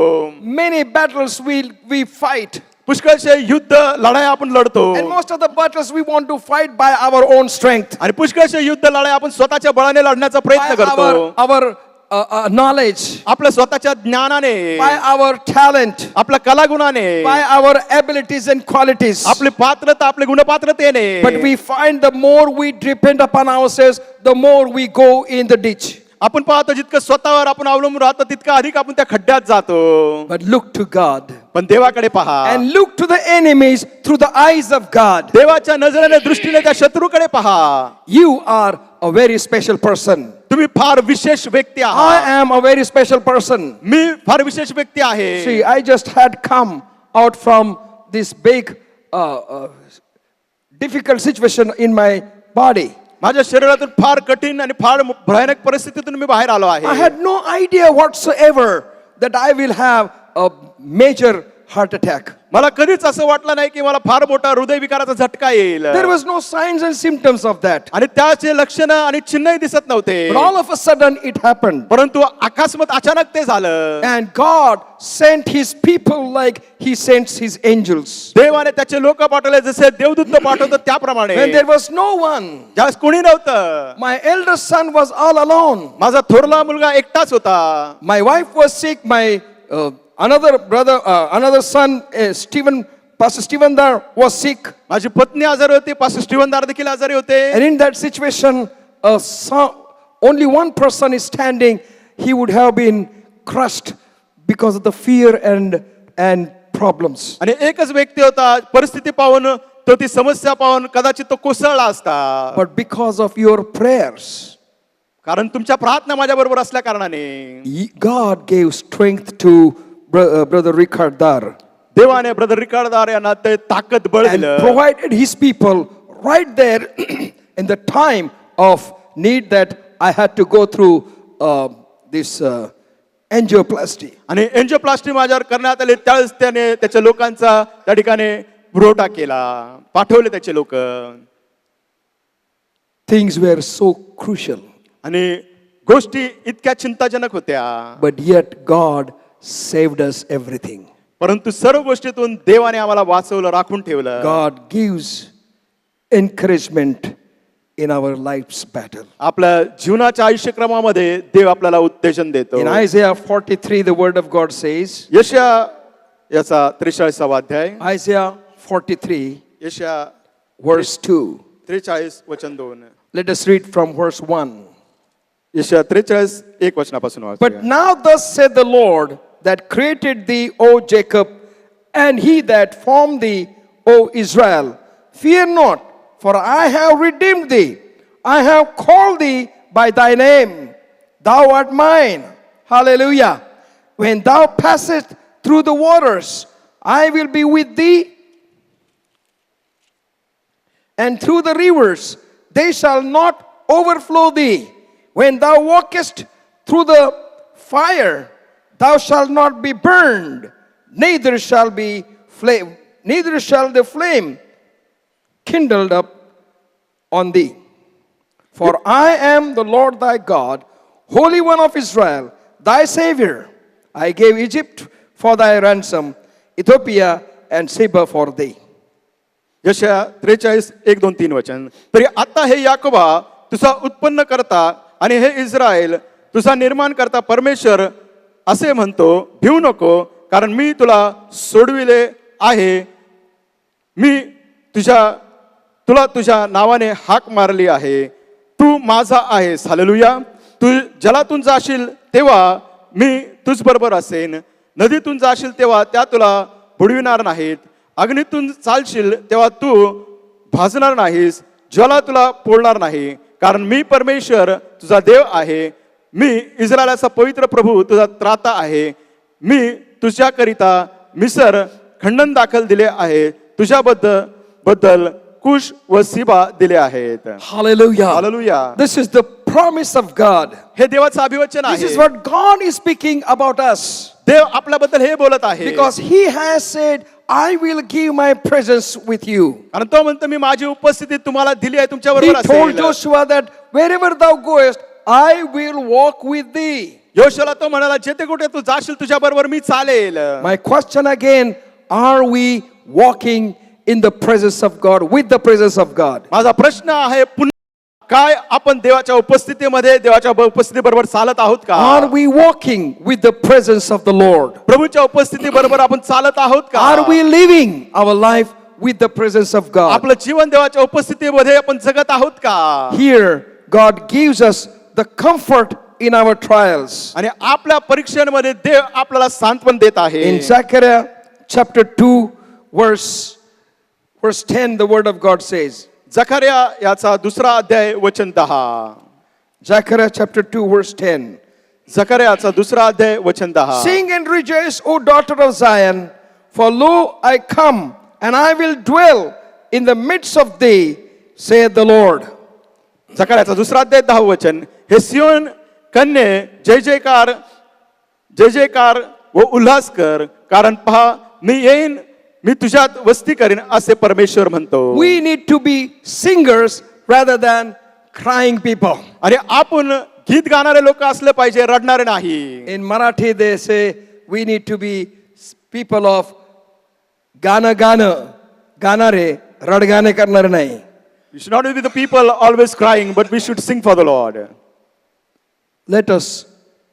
Many battles we fight, पुष्कळशे युद्ध लढाई आपण लढतो, and most of the battles we want to fight by our own strength, आणि पुष्कळशे युद्ध लढाई आपण स्वतःच्या बळाने लढण्याचा by प्रयत्न करतो. our knowledge, आपल्या स्वतःच्या ज्ञानाने, by our talent, आपल्या कलागुणाने, by our abilities and qualities. आपली पात्रता, आपले गुणपात्रतेने. But we find the more we depend upon ourselves, the more we go in the ditch. आपण पाहतो जितकं स्वतःवर आपण अवलंबून राहतो तितकं अधिक आपण त्या खड्ड्यात जातो. But look to God पण देवाकडे पहा. and look to the enemies through the eyes of God. देवाच्या नजरेने दृष्टीने त्या शत्रूकडे पहा. You are a very special person. तुम्ही फार विशेष व्यक्ती I आहात. am a very special person. मी फार विशेष व्यक्ती आहे. See, I just had come out from this big, difficult situation in my body. माझ्या शरीरातून फार कठीण आणि फार भयानक परिस्थितीतून मी बाहेर आलो आहे. I had no idea whatsoever that I will have a major heart attack. मला कधीच असं वाटलं नाही की मला फार मोठा हृदयविकाराचा झटका येईल. There was no signs and symptoms of that. आणि त्याचे लक्षणं आणि चिन्हही दिसत नव्हते. But all of a sudden it happened. परंतु अकस्मात अचानक ते झालं. And God sent his people like he sends his angels. देवाने त्याचे लोक पाठवले जसे देवदूत पाठवतात त्याप्रमाणे. When there was no one, ज्यावेळेस कोणी नव्हतं. my eldest son was all alone. माझा थोरला मुलगा एकटाच होता. My wife was sick. My another son, Pastor Stephen Dar was sick. माझी पत्नी आजारी होती. पास्टर स्टीव्हनदार देखील आजारी होते. And in that situation, only one person is standing. He would have been crushed because of the fear and problems. आणि एकच व्यक्ती होता. परिस्थिती पाहून तो ती समस्या पाहून कदाचित तो कोसळला असता. But because of your prayers, कारण तुमच्या प्रार्थना माझ्या बरोबर असल्या कारणाने God gave strength to Brother Richard Dar देवाने ब्रदर रिकार्डदार यांना ते ताकद बळ and दिलं. provided his people right there in the time of need that I had to go through this angioplasty. आणि एंजिओप्लास्टी माझ्यावर करण्यात आले त्यावेळेस त्याने त्याच्या लोकांचा त्या ठिकाणी पुरवठा केला. पाठवले त्याचे लोक. Things were so crucial. आणि गोष्टी इतक्या चिंताजनक होत्या. But yet God saved us everything. परंतु सर्व गोष्टीतून देवाने आम्हाला वाचवलं, राखून ठेवलं. God gives encouragement in our life's battle. आपल्या जीवनाच्या आयुष्यक्रमामध्ये देव आपल्याला उत्तेजन देतो. In Isaiah 43, the word of God says, यशया याचा 43वा अध्याय. Isaiah 43, यशया verse 2. 43 वचन 2. Let us read from verse 1. यशया 43 1 वचनापासून But वाचूया. now thus said the Lord that created thee, O Jacob, and he that formed thee, O Israel, fear not, for I have redeemed thee. I have called thee by thy name. Thou art mine. Hallelujah. When thou passest through the waters, I will be with thee. And through the rivers, they shall not overflow thee. When thou walkest through the fire, thou shalt not be burned, neither shall the flame kindled up on thee. For I am the Lord thy God, Holy One of Israel, thy Savior. I gave Egypt for thy ransom, Ethiopia and Seba for thee. यशया 43 1 2 3 वचन. तरी आता हे याकोबा तुझा उत्पन्न करता आणि हे इस्रायल तुझा निर्माण करता परमेश्वर असे म्हणतो, भिवू नको, कारण मी तुला सोडविले आहे. मी तुला तुझ्या नावाने हाक मारली आहे. तू माझा आहेस. हालेलुया. तू जलातून जाशील तेव्हा मी तुझ बरोबर असेन. नदीतून जाशील तेव्हा त्या तुला बुडविणार नाहीत. अग्नीतून चालशील तेव्हा तू भाजणार नाहीस. ज्वाला तुला पोळणार नाही. कारण मी परमेश्वर तुझा देव आहे. मी इस्रायलाचा पवित्र प्रभू तुझा त्राता आहे. मी तुझ्याकरिता मिसर खंडन दाखल दिले आहे. तुझ्याबद्दल कुश व सिबा दिले आहेत. Hallelujah. Hallelujah. This is the promise of God. हे देवाचं अभिवचन This is आहे. what God is speaking about us. देव आपल्याबद्दल हे बोलत आहे. Because He has said, I will give my presence with you. आणि तो म्हणतो मी माझी उपस्थिती तुम्हाला दिली आहे, तुमच्या He बरोबर told असेल. Joshua that wherever thou goest, I will walk with thee. योशूला तो म्हणाला जेथे कुठे तू जाशील तुझ्या बरोबर मी चालेल. My question again, are we walking in the presence of God, with the presence of God? माझा प्रश्न आहे पुन्हा, काय आपण देवाच्या उपस्थितीमध्ये देवाच्या उपस्थिती बरोबर चालत आहोत का? Are we walking with the presence of the Lord? प्रभूच्या उपस्थिती बरोबर आपण चालत आहोत का? Are we living our life with the presence of God? आपलं जीवन देवाच्या उपस्थितीमध्ये आपण जगत आहोत का? Here, God gives us the comfort in our trials. आणि आपल्या परीक्षांमध्ये देव आपल्याला सांत्वन देत आहे. In Zechariah chapter 2, verse 10, the word of God says, जकर्या याचा दुसरा अध्याय वचन 10. Zechariah chapter 2, verse 10. जकर्याचा दुसरा अध्याय वचन 10. Sing and rejoice, O daughter of Zion, for lo, I come, and I will dwell in the midst of thee, saith the Lord. जकर्याचा दुसरा अध्याय 10 वचन. हे सियोन कन्ये जय जयकार व उल्हास कर, कारण पहा मी येईन, मी तुझ्यात वस्ती करीन असे परमेश्वर म्हणतो. We need to be singers rather than crying people. आणि आपण गीत गाणारे लोक असले पाहिजे, रडणारे नाही. In Marathi, they say we need to be people of गाणं गाणारे, रडगाणे करणारे नाही. We should not be the people always crying, but we should sing for the Lord. Let us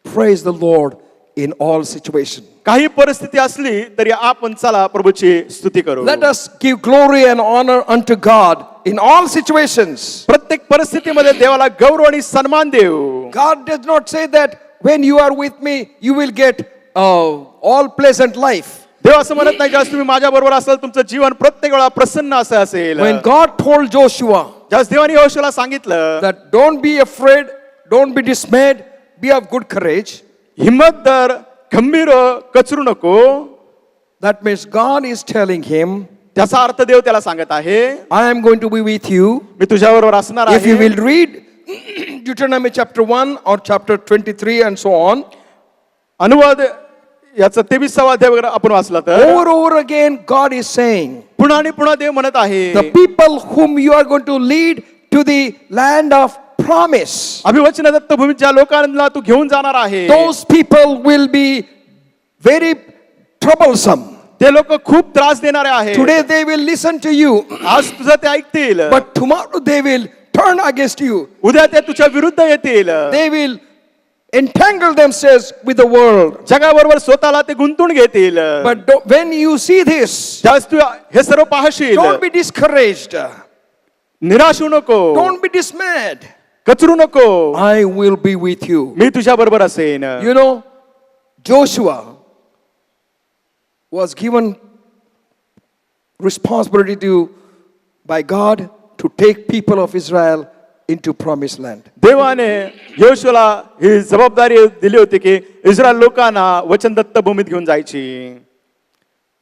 praise the Lord in all situations. काही परिस्थिती असली तरी आपण चला प्रभूची स्तुती करू. Let us give glory and honor unto God in all situations. प्रत्येक परिस्थितीमध्ये देवाला गौरव आणि सन्मान देऊ. God does not say that when you are with me, you will get all pleasant life. देव असं म्हणत नाही की तुम्ही माझ्या बरोबर असाल तुमचं जीवन प्रत्येक वेळा प्रसन्न असं असेल. When God told Joshua ज्यास देवाने यहोशूला सांगितलं that don't be afraid, don't be dismayed, be of good courage, हिम्मत धर, खंबीर कचरू नको, that means God is telling him, त्याचा अर्थ देव त्याला सांगत आहे, I am going to be with you. मी तुझ्याबरोबर असणार If you आहे. will read Deuteronomy chapter 1 or chapter 23 and so on, अनुवाद याचा 23वा अध्याय वगैरे आपण वाचला तर over again God is saying, पुन्हा आणि पुन्हा देव म्हणत आहे, the people whom you are going to lead to the land of promise, अभिवचन Datta भूमीत ज्या लोकांना तू घेऊन जाणार आहे those people will be very troublesome. ते लोक खूप त्रास देणारे आहेत. Today they will listen to you, आज तुझं ते ऐकतील, but tomorrow they will turn against you. उद्या ते तुझ्या विरुद्ध येतील. They will entangle themselves with the world. जगाबरोबर स्वतःला ते गुंतून घेतील. But when you see this, ज्यावेळेस तू हे सर्व पाहशील, don't be discouraged. निराश होऊ नको, Don't be dismayed. कचरू नको, I will be with you. मी तुझ्या बरोबर असेन. You know, Joshua was given responsibility by God to take people of Israel into promised land. देवाने यहोशूला ही जबाबदारी दिली होती की इस्रायल लोकांना वचनदत्त भूमीत घेऊन जायची.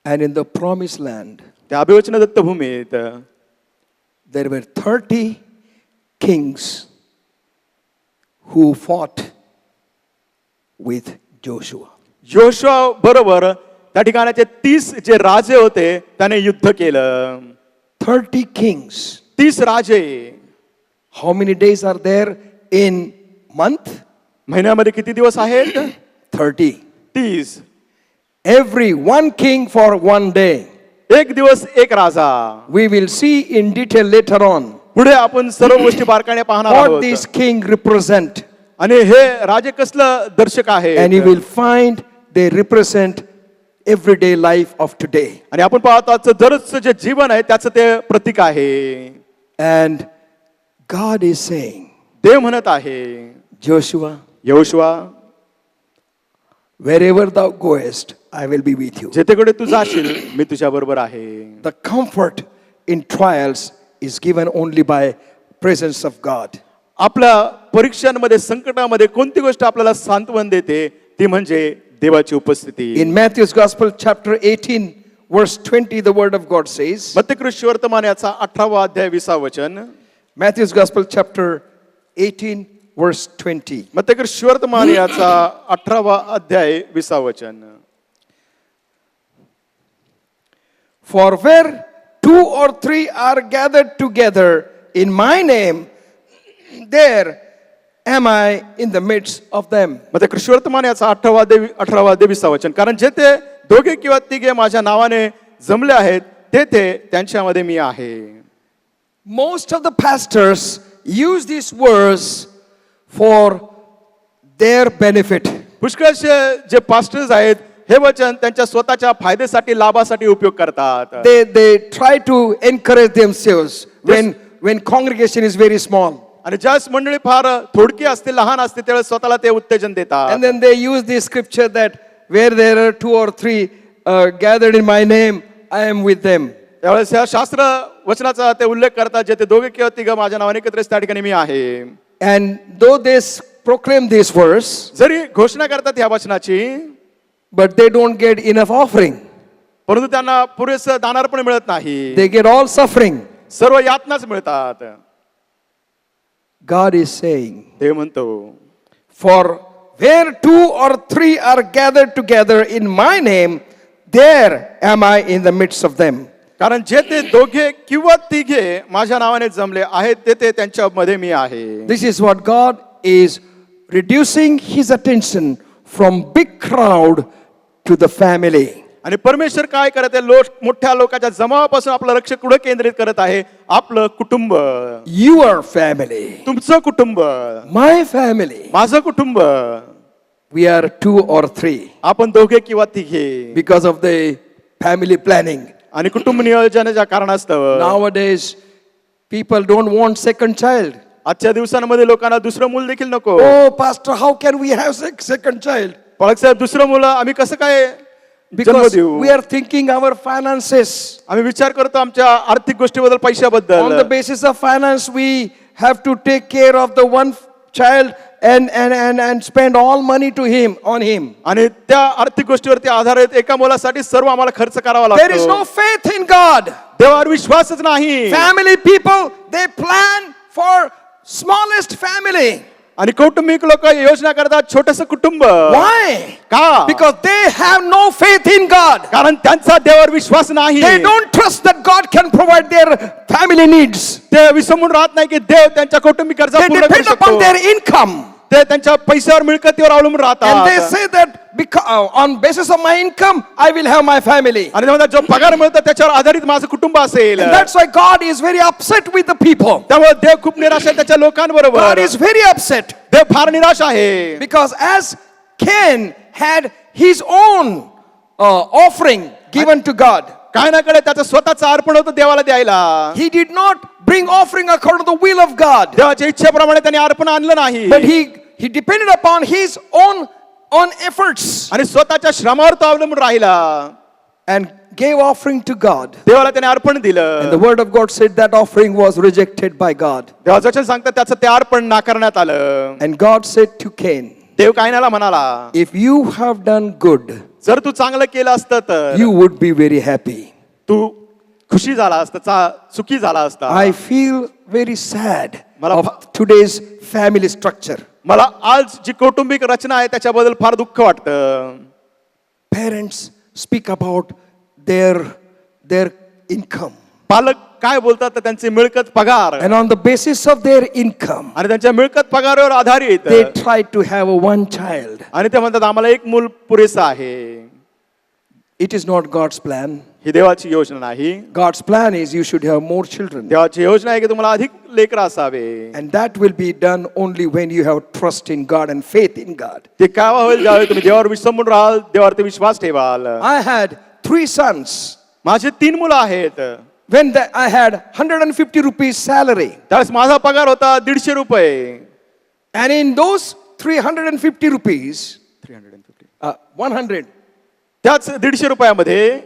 And in the promised land, त्या अभिवचनदत्त भूमीत there were 30 kings who fought with Joshua. यहोशूआ बरोबर त्या ठिकाणाचे 30 जे राजे होते त्याने युद्ध केलं. 30 kings. 30 राजे. How many days are there in month? महिन्यामध्ये किती दिवस आहेत? 30. 30. Every one king for one day. एक दिवस एक राजा. We will see in detail later on पुढे आपण सर्व गोष्टी बारकाईने पाहणार what आहोत. these king represent. आणि हे राजे कसलं दर्शक आहे. And you will find they represent everyday life of today. आणि आपण पाहतो आजचं दररोजचं जे जीवन आहे त्याचं ते प्रतीक आहे. And God is saying, देव म्हणत आहे, Joshua, यहोशूआ, wherever thou goest, I will be with you. जेतेकडे तू जाशील मी तुझ्या बरोबर आहे. The comfort in trials is given only by presence of God. आपल्या परीक्षांमध्ये संकटामध्ये कोणती गोष्ट आपल्याला सांत्वन देते ती म्हणजे देवाची उपस्थिती. In Matthew's Gospel chapter 18 verse 20 the word of God says, मत्तेकृष्ण वर्तमान याचा 18वा अध्याय 20 वचन. Matthew's Gospel chapter 18 verse 20. मत्तेकृष्ण वर्तमान याचा 18वा अध्याय 20 वचन. For where 2 or 3 are gathered together in my name, there am I in the midst of them. मत्तेकृष्ण वर्तमान याचा 18वा अध्याय 20 वचन. कारण जेथे दोघे किंवा तिघे माझ्या नावाने जमले आहेत तेथे त्यांच्यामध्ये मी आहे. Most of the pastors use these words for their benefit. पुष्कळशे जे पास्टर्स आहेत हे वचन त्यांच्या स्वतःच्या फायद्यासाठी लाभासाठी उपयोग करतात. They try to encourage themselves when congregation is very small. आणि ज्यावेळेस मंडळी फार थोडकी असते, लहान असते, त्यावेळेस स्वतःला ते उत्तेजन देतात. And then they use this scripture that where there are 2 or 3 gathered in my name, I am with them. त्यावेळेस ह्या शास्त्र वचनाचा ते उल्लेख करतात, जे ते दोघे किंवा तिघ माझ्या नावाने एकत्र त्या ठिकाणी मी आहे. And though they proclaim this verse, जरी घोषणा करतात ह्या वचनाची, but they don't get enough offering. परंतु त्यांना पुरेसं दानार्पण मिळत नाही. They get all suffering. सर्व यातनाच मिळतात. God is saying, देव म्हणतो, for where 2 or 3 are gathered together in my name, there am I in the midst of them. कारण जे ते दोघे किंवा तिघे माझ्या नावाने जमले आहेत, ते त्यांच्यामध्ये मी आहे. This is what God is reducing his attention from big crowd to the family. आणि परमेश्वर काय करत आहे, मोठ्या लोकांच्या जमावापासून आपलं लक्ष कुठं केंद्रित करत आहे, आपलं कुटुंब, Your family, तुमचं कुटुंब, my family. माझं कुटुंब. We are 2 or 3 आपण दोघे किंवा तिघे, because of the family planning. आणि कुटुंब नियोजनाच्या कारणास्तव Nowadays, people don't want second child. आजच्या दिवसांमध्ये लोकांना दुसरं मूल देखील नको. Oh, pastor, how can we have second child? पालक साहेब, दुसरं मुलं आम्ही कसं काय जन्म Because देऊ? we are thinking our finances. आम्ही विचार करतो आमच्या आर्थिक गोष्टीबद्दल, On the पैशाबद्दल. basis of finance, we have to take care of the one child and spend all money to him on him. आणि त्या आर्थिक गोष्टीवरती आधारित एका मुलासाठी सर्व आम्हाला खर्च करावा There is लागतो. no faith in God. देवावर विश्वासच नाही. Family people, they plan for smallest family. आणि कौटुंबिक लोक योजना करतात छोटस कुटुंब. Why? का? Because they have no faith in God. कारण त्यांचा देवावर विश्वास नाही. They don't trust that God can provide their family needs. ते विसंबून राहत नाही की देव त्यांच्या कौटुंबिक गरजा They पूर्ण करू depend upon शकतो. their income. ते त्यांच्या पैशावर, मिळकतीवर अवलंबून And they राहतात. say that because, on basis of my income, I will have my family. आणि ते म्हणतात, जो पगार मिळतो त्याच्यावर आधारित माझं कुटुंब असेल. And that's why God is very upset with the people. त्यामुळे देव खूप निराश आहे त्याच्या God लोकांबरोबर. is very upset देव फार निराश आहे. because as Cain had his own offering given to God, काय ना कडे त्याचं स्वतःचं अर्पण होतं देवाला द्यायला. he did not bring offering according to the will of God, देवाच्या इच्छेप्रमाणे त्याने अर्पण आणलं नाही. but he depended upon his own efforts आणि स्वतःच्या श्रमावर तो अवलंबून राहिला. and gave offering to God. देवाला त्याने अर्पण And the दिलं. word of God said that offering was rejected by God. देवाचं वचन सांगतात त्याचं ते अर्पण नाकारण्यात आलं. And God said to Cain, देव कायनाला म्हणाला, if you have done good, जर तू चांगलं केलं असतं तर you would be very happy. तू खुशी झाला असता, सुखी झाला असता. I feel very sad मला of today's family structure. मला आज जी कौटुंबिक रचना आहे त्याच्याबद्दल फार दुःख वाटतं. Parents speak about their income. पालक काय बोलतात तर त्यांची मिळकत, पगार, And on the basis of their income, आणि त्यांच्या मिळकत पगारावर आधारित they try to have one child. आणि ते म्हणतात आम्हाला एक मूल पुरेसं आहे. It is not God's plan. ही देवाची योजना नाही. God's plan is you should have more children. देवाची योजना आहे की तुम्हाला अधिक लेकरं असावे. And that will be done only when you have trust in God and faith in God. ते काय होईल ज्यावेळी तुम्ही देवावर विसंबून राहाल, देवावरती विश्वास ठेवाल. I had 3 sons. माझे 3 मुलं आहेत. When I had 150 rupees salary. त्यावेळेस माझा पगार होता 150 रुपये. And in those 350 rupees, 100, त्याच 150 रुपयामध्ये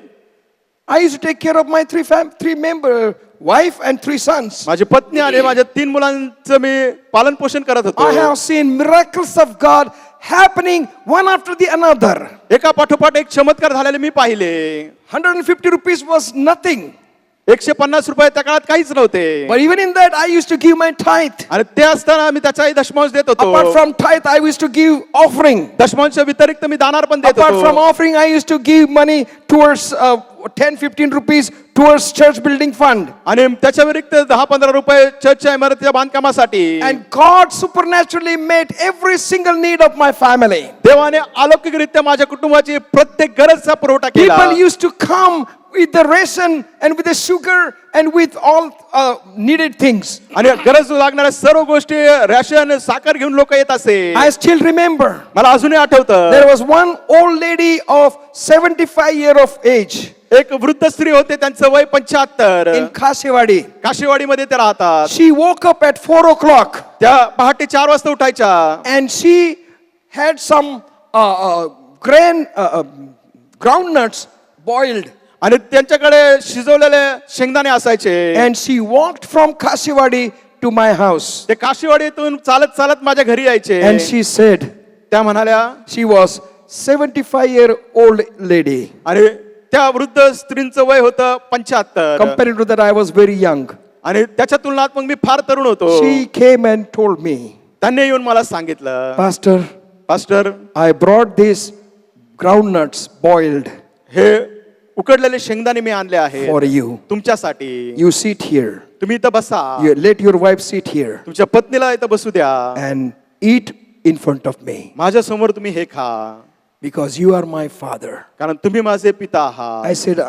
I used to take care of my 3 member wife and 3 sons. माझी पत्नी आणि माझ्या 3 मुलांचं मी पालन पोषण करत I होतो. have seen miracles of God happening one after the another. एका पाठोपाठ एक चमत्कार झालेले मी पाहिले. 150 rupees was nothing. 150 रुपये त्या काळात काहीच नव्हते. But even in that, I used to give my tithe. आणि ते असताना मी त्याचाही दशमांश देत Apart होतो. from tithe, I used to give offering. दशमांश व्यतिरिक्त मी दानार्पण देत Apart from होतो. offering, I used to give money towards 10-15 rupees towards church building fund. आणि त्याच्या व्यतिरिक्त 10-15 रुपये चर्चच्या इमारतीच्या बांधकामासाठी. And God supernaturally met every single need of my family. देवाने अलौकिकरित्या माझ्या कुटुंबाची प्रत्येक गरजचा पुरवठा केला. People used to come with the ration and with the sugar and with all needed things. आणि गरज लागणाऱ्या सर्व गोष्टी रॅशन साखर घेऊन लोक येत असे. I still remember मला अजूनही आठवतं there was one old lady of 75 years of age एक वृद्ध स्त्री होते, त्यांचं वय 75. in Kashiwadi. काशीवाडीमध्ये ते राहतात. She woke up at 4 o'clock त्या पहाटे 4 वाजता उठायच्या and she had some groundnuts boiled. आणि त्यांच्याकडे शिजवलेले शेंगदाणे असायचे. And she walked from Kashiwadi to my house. ते काशीवाडीतून चालत चालत माझ्या घरी यायचे. And she said, त्या म्हणाल्या, she was 75-year-old lady. आणि त्या वृद्ध स्त्रीचं वय होतं 75. Compared to that, I was very young. आणि त्याच्या तुलनात मग मी फार तरुण होतो. She came and told me, त्यांनी येऊन मला सांगितलं, Pastor, pastor, I brought these groundnuts boiled हे उकडलेले शेंगदाणे मी आणले आहेत for you. तुमच्यासाठी. You sit here. तुम्ही इथं बसा. Let your wife sit here तुमच्या पत्नीला इथं बसू द्या. and eat in front of me माझ्या समोर तुम्ही हे खा, because you are my father. कारण तुम्ही माझे पिता आहात. I said,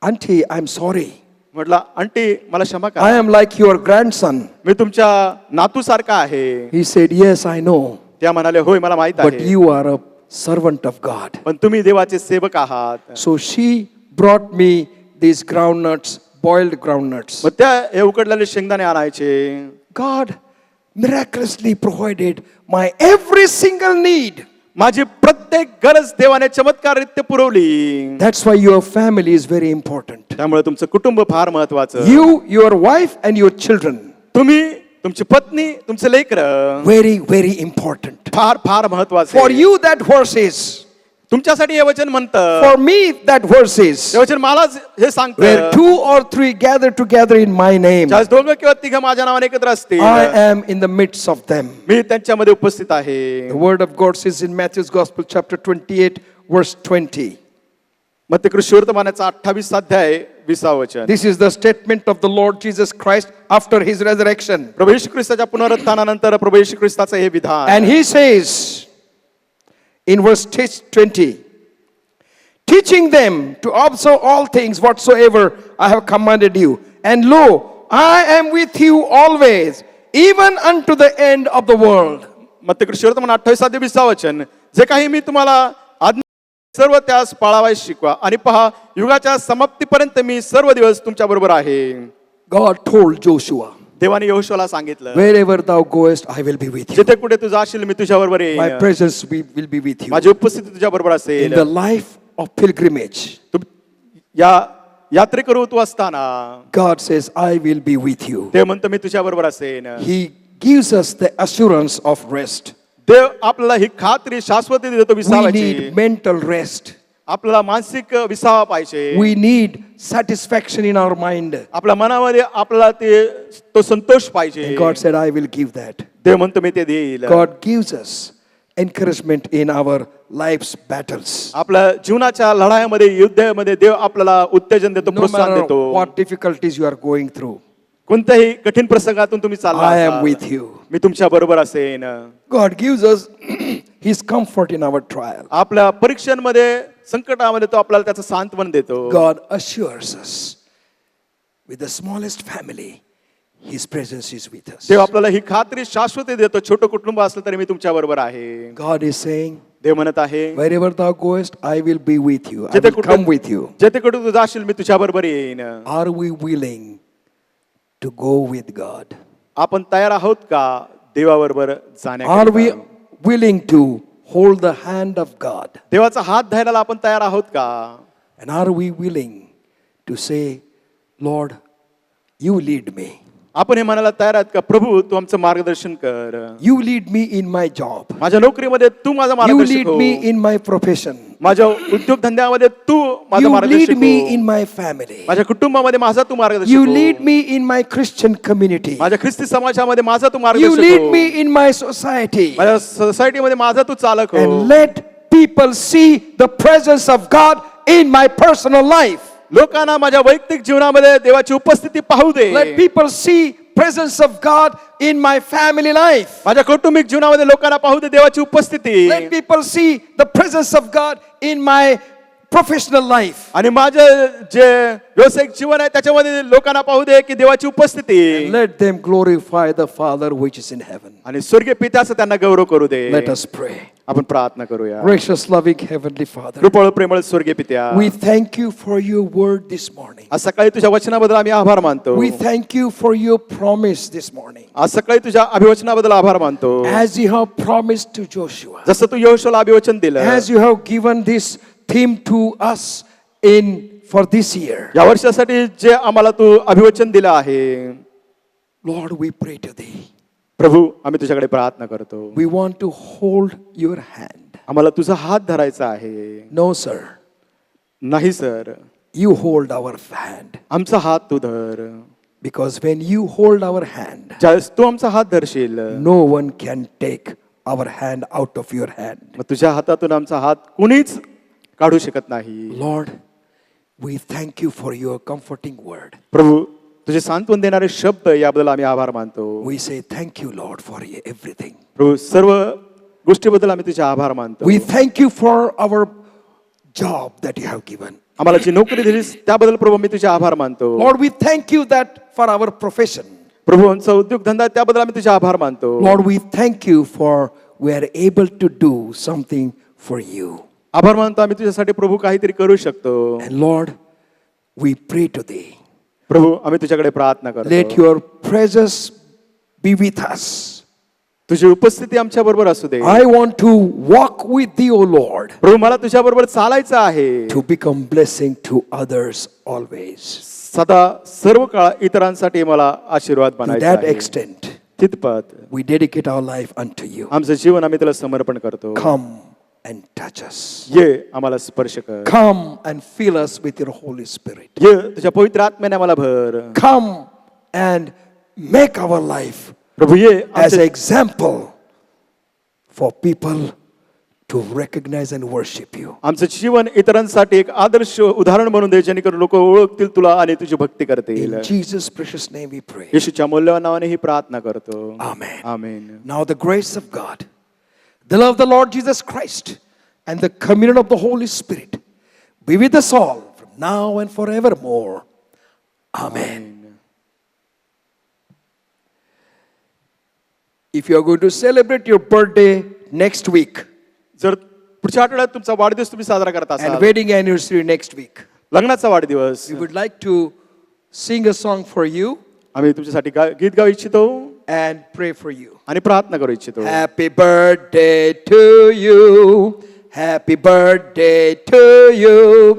Auntie, I'm sorry. म्हटलं, आंटी मला क्षमा I करा, am like your grandson. मी तुमच्या नातूसारखा आहे. He said, yes, I know. त्या म्हणाले, होय मला माहित But आहे, you are a servant of God. पण तुम्ही देवाचे सेवक आहात. So she brought me these groundnuts, boiled groundnuts. मग त्या हे उकडलेले शेंगदाणे आणायचे. God miraculously provided my every single need. माझी प्रत्येक गरज देवाने चमत्काररित्या पुरवली. That's why your family is very important. त्यामुळे तुमचं कुटुंब फार महत्वाचं. You, your wife, and your children. तुम्ही, तुमची पत्नी, तुमचे लेकरं Very, very important. फार फार महत्वाचे. For you, that verse is. तुमच्यासाठी हे वचन म्हणतं. For me, that verse is. हे वचन मलाच हे Where सांगतं. 2 or 3 gather together in my name, ज्यास दोघं किंवा तिघं माझ्या नावाने एकत्र असतील, I am in the midst of them. मी त्यांच्यामध्ये उपस्थित आहे. The word of God says in Matthew's Gospel, chapter 28, verse 20. मत्तकृष्ण वर्तमानाचा 28 अध्याय 20 वचन. This is the statement of the Lord Jesus Christ after his resurrection. प्रभू येशू ख्रिस्ताच्या पुनरुत्थानानंतर प्रभू येशू ख्रिस्ताचं हे विधान. And he says in verse 20, teaching them to observe all things whatsoever I have commanded you. And lo, I am with you always, even unto the end of the world. मत्तकृष्ण वर्तमान 28 अध्याय 20 वचन. जे काही मी तुम्हाला आज्ञा सर्व त्यास पाळावयास शिकवा, आणि पहा युगाच्या समाप्तीपर्यंत मी सर्व दिवस तुमच्या बरोबर आहे. God told Joshua, देवाने यहोशूला सांगितलं, wherever thou goest, I will be with you. जिथे कुठे तू जाशील मी तुझ्या बरोबर My येईन. presence will be with you. माझी उपस्थिती तुझ्या बरोबर In असेल. the life of pilgrimage, या यात्रेकरू तू असताना God says, I will be with you. ते म्हणतं मी तुझ्या बरोबर असेन. He gives us the assurance of rest. देव आपल्याला ही खात्री शाश्वती देतो We विसावाची. need mental rest. आपल्याला मानसिक विसावा पाहिजे. We need satisfaction in our mind. आपल्या मनामध्ये आपल्याला तो संतोष पाहिजे. And God said, I will give that. देव म्हणतो मी ते देईल. God gives us encouragement in our life's battles. आपल्या जीवनाच्या लढाईमध्ये युद्धामध्ये देव आपल्याला उत्तेजन देतो, No प्रोत्साहन matter देतो. what difficulties you are going through, कोणत्याही कठीण प्रसंगातून तुम्ही चालला I am असाल, with you. मी तुमच्या बरोबर असेन. God gives us his comfort in our trial. आपल्या परीक्षांमध्ये संकटामध्ये तो आपल्याला त्याचं सांत्वन देतो. God assures us with the smallest family, his presence is with us. देव आपल्याला ही खात्री शाश्वती देतो, छोटं कुटुंब असलं तरी मी तुमच्या बरोबर आहे. God is saying, देव म्हणत आहे, wherever thou goest, I will be with you. I जिथे will come with you. जिथे कुठे तू जाशील मी तुझ्या बरोबर येईन. Are we willing to go with God? आपण तयार आहोत का देवाबरोबर Are we जाण्याकरिता? willing to hold the hand of God? देवाचा हात धरायला आपण तयार आहोत का? And are we willing to say, Lord, you lead me. आपण हे म्हणायला तयार आहात का, प्रभू तू आमचं मार्गदर्शन कर. You lead me in my job. माझ्या नोकरीमध्ये तू माझं You मार्गदर्शन lead me in my profession. माझ्या उद्योगधंद्यामध्ये तू माझं You lead मार्गदर्शन me in my family. माझ्या कुटुंबामध्ये माझा तू मार्गदर्शन You lead me in my Christian community. माझ्या ख्रिस्ती समाजामध्ये माझा तू You मार्गदर्शन lead me in my society. माझ्या सोसायटीमध्ये माझा तू चालक हो. And let people see the presence of God in my personal life. लोकांना माझ्या वैयक्तिक जीवनामध्ये देवाची उपस्थिती पाहू दे. Let people see presence of God in my family life. माझ्या कौटुंबिक जीवनामध्ये लोकांना पाहू दे देवाची उपस्थिती. Let people see the presence of God in my professional life. आणि माझं जे व्यावसायिक जीवन आहे त्याच्यामध्ये लोकांना पाहू दे की देवाची उपस्थिती, Let them glorify the Father which is in heaven. आणि स्वर्गीय पित्याचा त्यांना गौरव करू दे. Let us pray. आपण प्रार्थना करूया. Gracious, loving Heavenly Father, कृपळ प्रेमळ स्वर्गीय पित्या, we thank you for your word this morning. आज सकाळी तुझ्या वचनाबद्दल आम्ही आभार मानतो. We thank you for your promise this morning. आज सकाळी तुझ्या अभिवचनाबद्दल आभार मानतो. As you have promised to Joshua, जसं तू यहोशूला अभिवचन दिलं, as you have given this theme to us in for this year, या वर्षासाठी जे आम्हाला तू अभिवचन दिलं आहे, Lord, we pray today. प्रभू आम्ही तुझ्याकडे प्रार्थना करतो. We want to hold your hand. आम्हाला तुझा हात धरायचा आहे. No, sir. नाही sir, You hold our hand. आमचा हात तू धर. Because when you hold our hand, ज्यावेळेस तू आमचा हात धरशील, no one can take our hand out of your hand. मग तुझ्या हातातून आमचा हात कुणीच काढू शकत नाही. Lord, we thank you for your comforting word. प्रभू तुझे सांत्वन देणारे शब्द याबद्दल आम्ही आभार मानतो. We say thank you, Lord, for everything. प्रभू सर्व गोष्टीबद्दल आम्ही तुझे आभार मानतो. We thank you for our job that you have given. आम्हाला जी नोकरी दिलीस त्याबद्दल प्रभू मी तुझे आभार मानतो. Lord, we thank you that for our profession. प्रभू आमचा उद्योगधंदा आहे, त्याबद्दल आम्ही तुझे आभार मानतो. Lord, we thank you for we are able to do something for you. आभार मानतो आम्ही तुझ्यासाठी प्रभू काहीतरी करू शकतो. And Lord, we pray today. प्रभू आम्ही तुझ्याकडे प्रार्थना Let करतो. your presence be with us. तुझी उपस्थिती आमच्या बरोबर असू दे. I want to walk with thee, O Lord, प्रभू मला तुझ्या बरोबर चालायचं आहे. to become blessing to others always. सदा सर्व काळ इतरांसाठी मला आशीर्वाद To बनायचा that आहे. extent, तितपत we dedicate our life unto you. आमचं जीवन आम्ही तुला समर्पण करतो. Come and touch us. ये आम्हाला स्पर्श कर. Come and fill us with your Holy Spirit. ये तुझ्या पवित्र आत्म्याने आम्हाला भर. Come and make our life प्रभू ये as आमचे- an example for people to recognize and worship you. आमचं जीवन इतरांसाठी एक आदर्श उदाहरण म्हणून दे, जेणेकरून लोक ओळखतील तुला आणि तुझी भक्ती करतील. In Jesus' precious name we pray. येशूच्या मूल्यवान नावाने ही प्रार्थना करतो. Amen. Amen. Now the grace of God, the love of the Lord Jesus Christ, and the communion of the Holy Spirit be with us all from now and forevermore. Amen. If you are going to celebrate your birthday next week जर पुढच्या आठवड्यात तुमचा वाढदिवस तुम्ही साजरा करत and असाल, wedding anniversary next week, लग्नाचा वाढदिवस, we would like to sing a song for you आम्ही तुमच्यासाठी गीत गाऊ इच्छितो and pray for you. आणि प्रार्थना करू इच्छितो. Happy birthday to you. Happy birthday to you.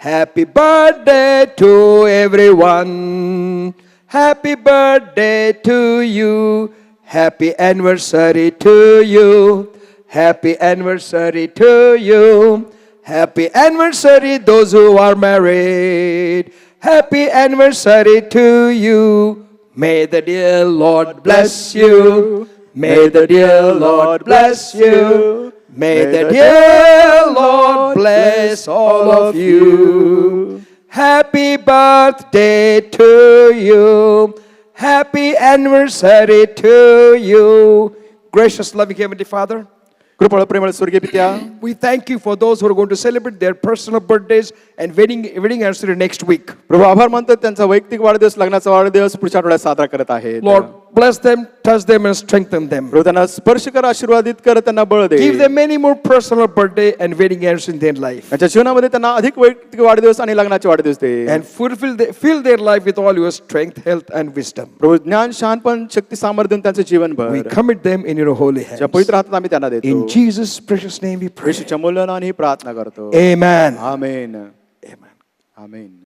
Happy birthday to everyone. Happy birthday to you. Happy anniversary to you. Happy anniversary to you. Happy anniversary those who are married. Happy anniversary to you. May the dear Lord bless you. May the dear Lord bless you. May the dear Lord bless all of you. Happy birthday to you. Happy anniversary to you. Gracious, loving Heavenly Father, कृपळ प्रेमळ स्वर्गीय पित्या, we thank you for those who are going to celebrate their personal birthdays and wedding anniversary next week. प्रभू आभार मानतो त्यांचा वैयक्तिक वाढदिवस, लग्नाचा वाढदिवस पुढच्या आठवड्यात साजरा करत आहेत. Lord, bless them, touch them, and strengthen them. प्रभू त्यांना स्पर्श कर, आशीर्वादित कर, त्यांना बळ दे. Give them many more personal birthday and wedding anniversary in their life. त्यांच्या जीवनामध्ये त्यांना अधिक वैयक्तिक वाढदिवस आणि लग्नाचे वाढदिवस दे. And fill their life with all your strength, health, and wisdom. प्रभू ज्ञान, शहाणपण, शक्ती, सामर्थ्य देऊन त्यांचे जीवन भर. We commit them in your holy hands. ज्या पवित्र हातात आम्ही त्यांना देतो. In Jesus' precious name we pray. येशूच्या मूल्यवान नावाने ही प्रार्थना करतो. Amen. आमेन. Amen. आमेन.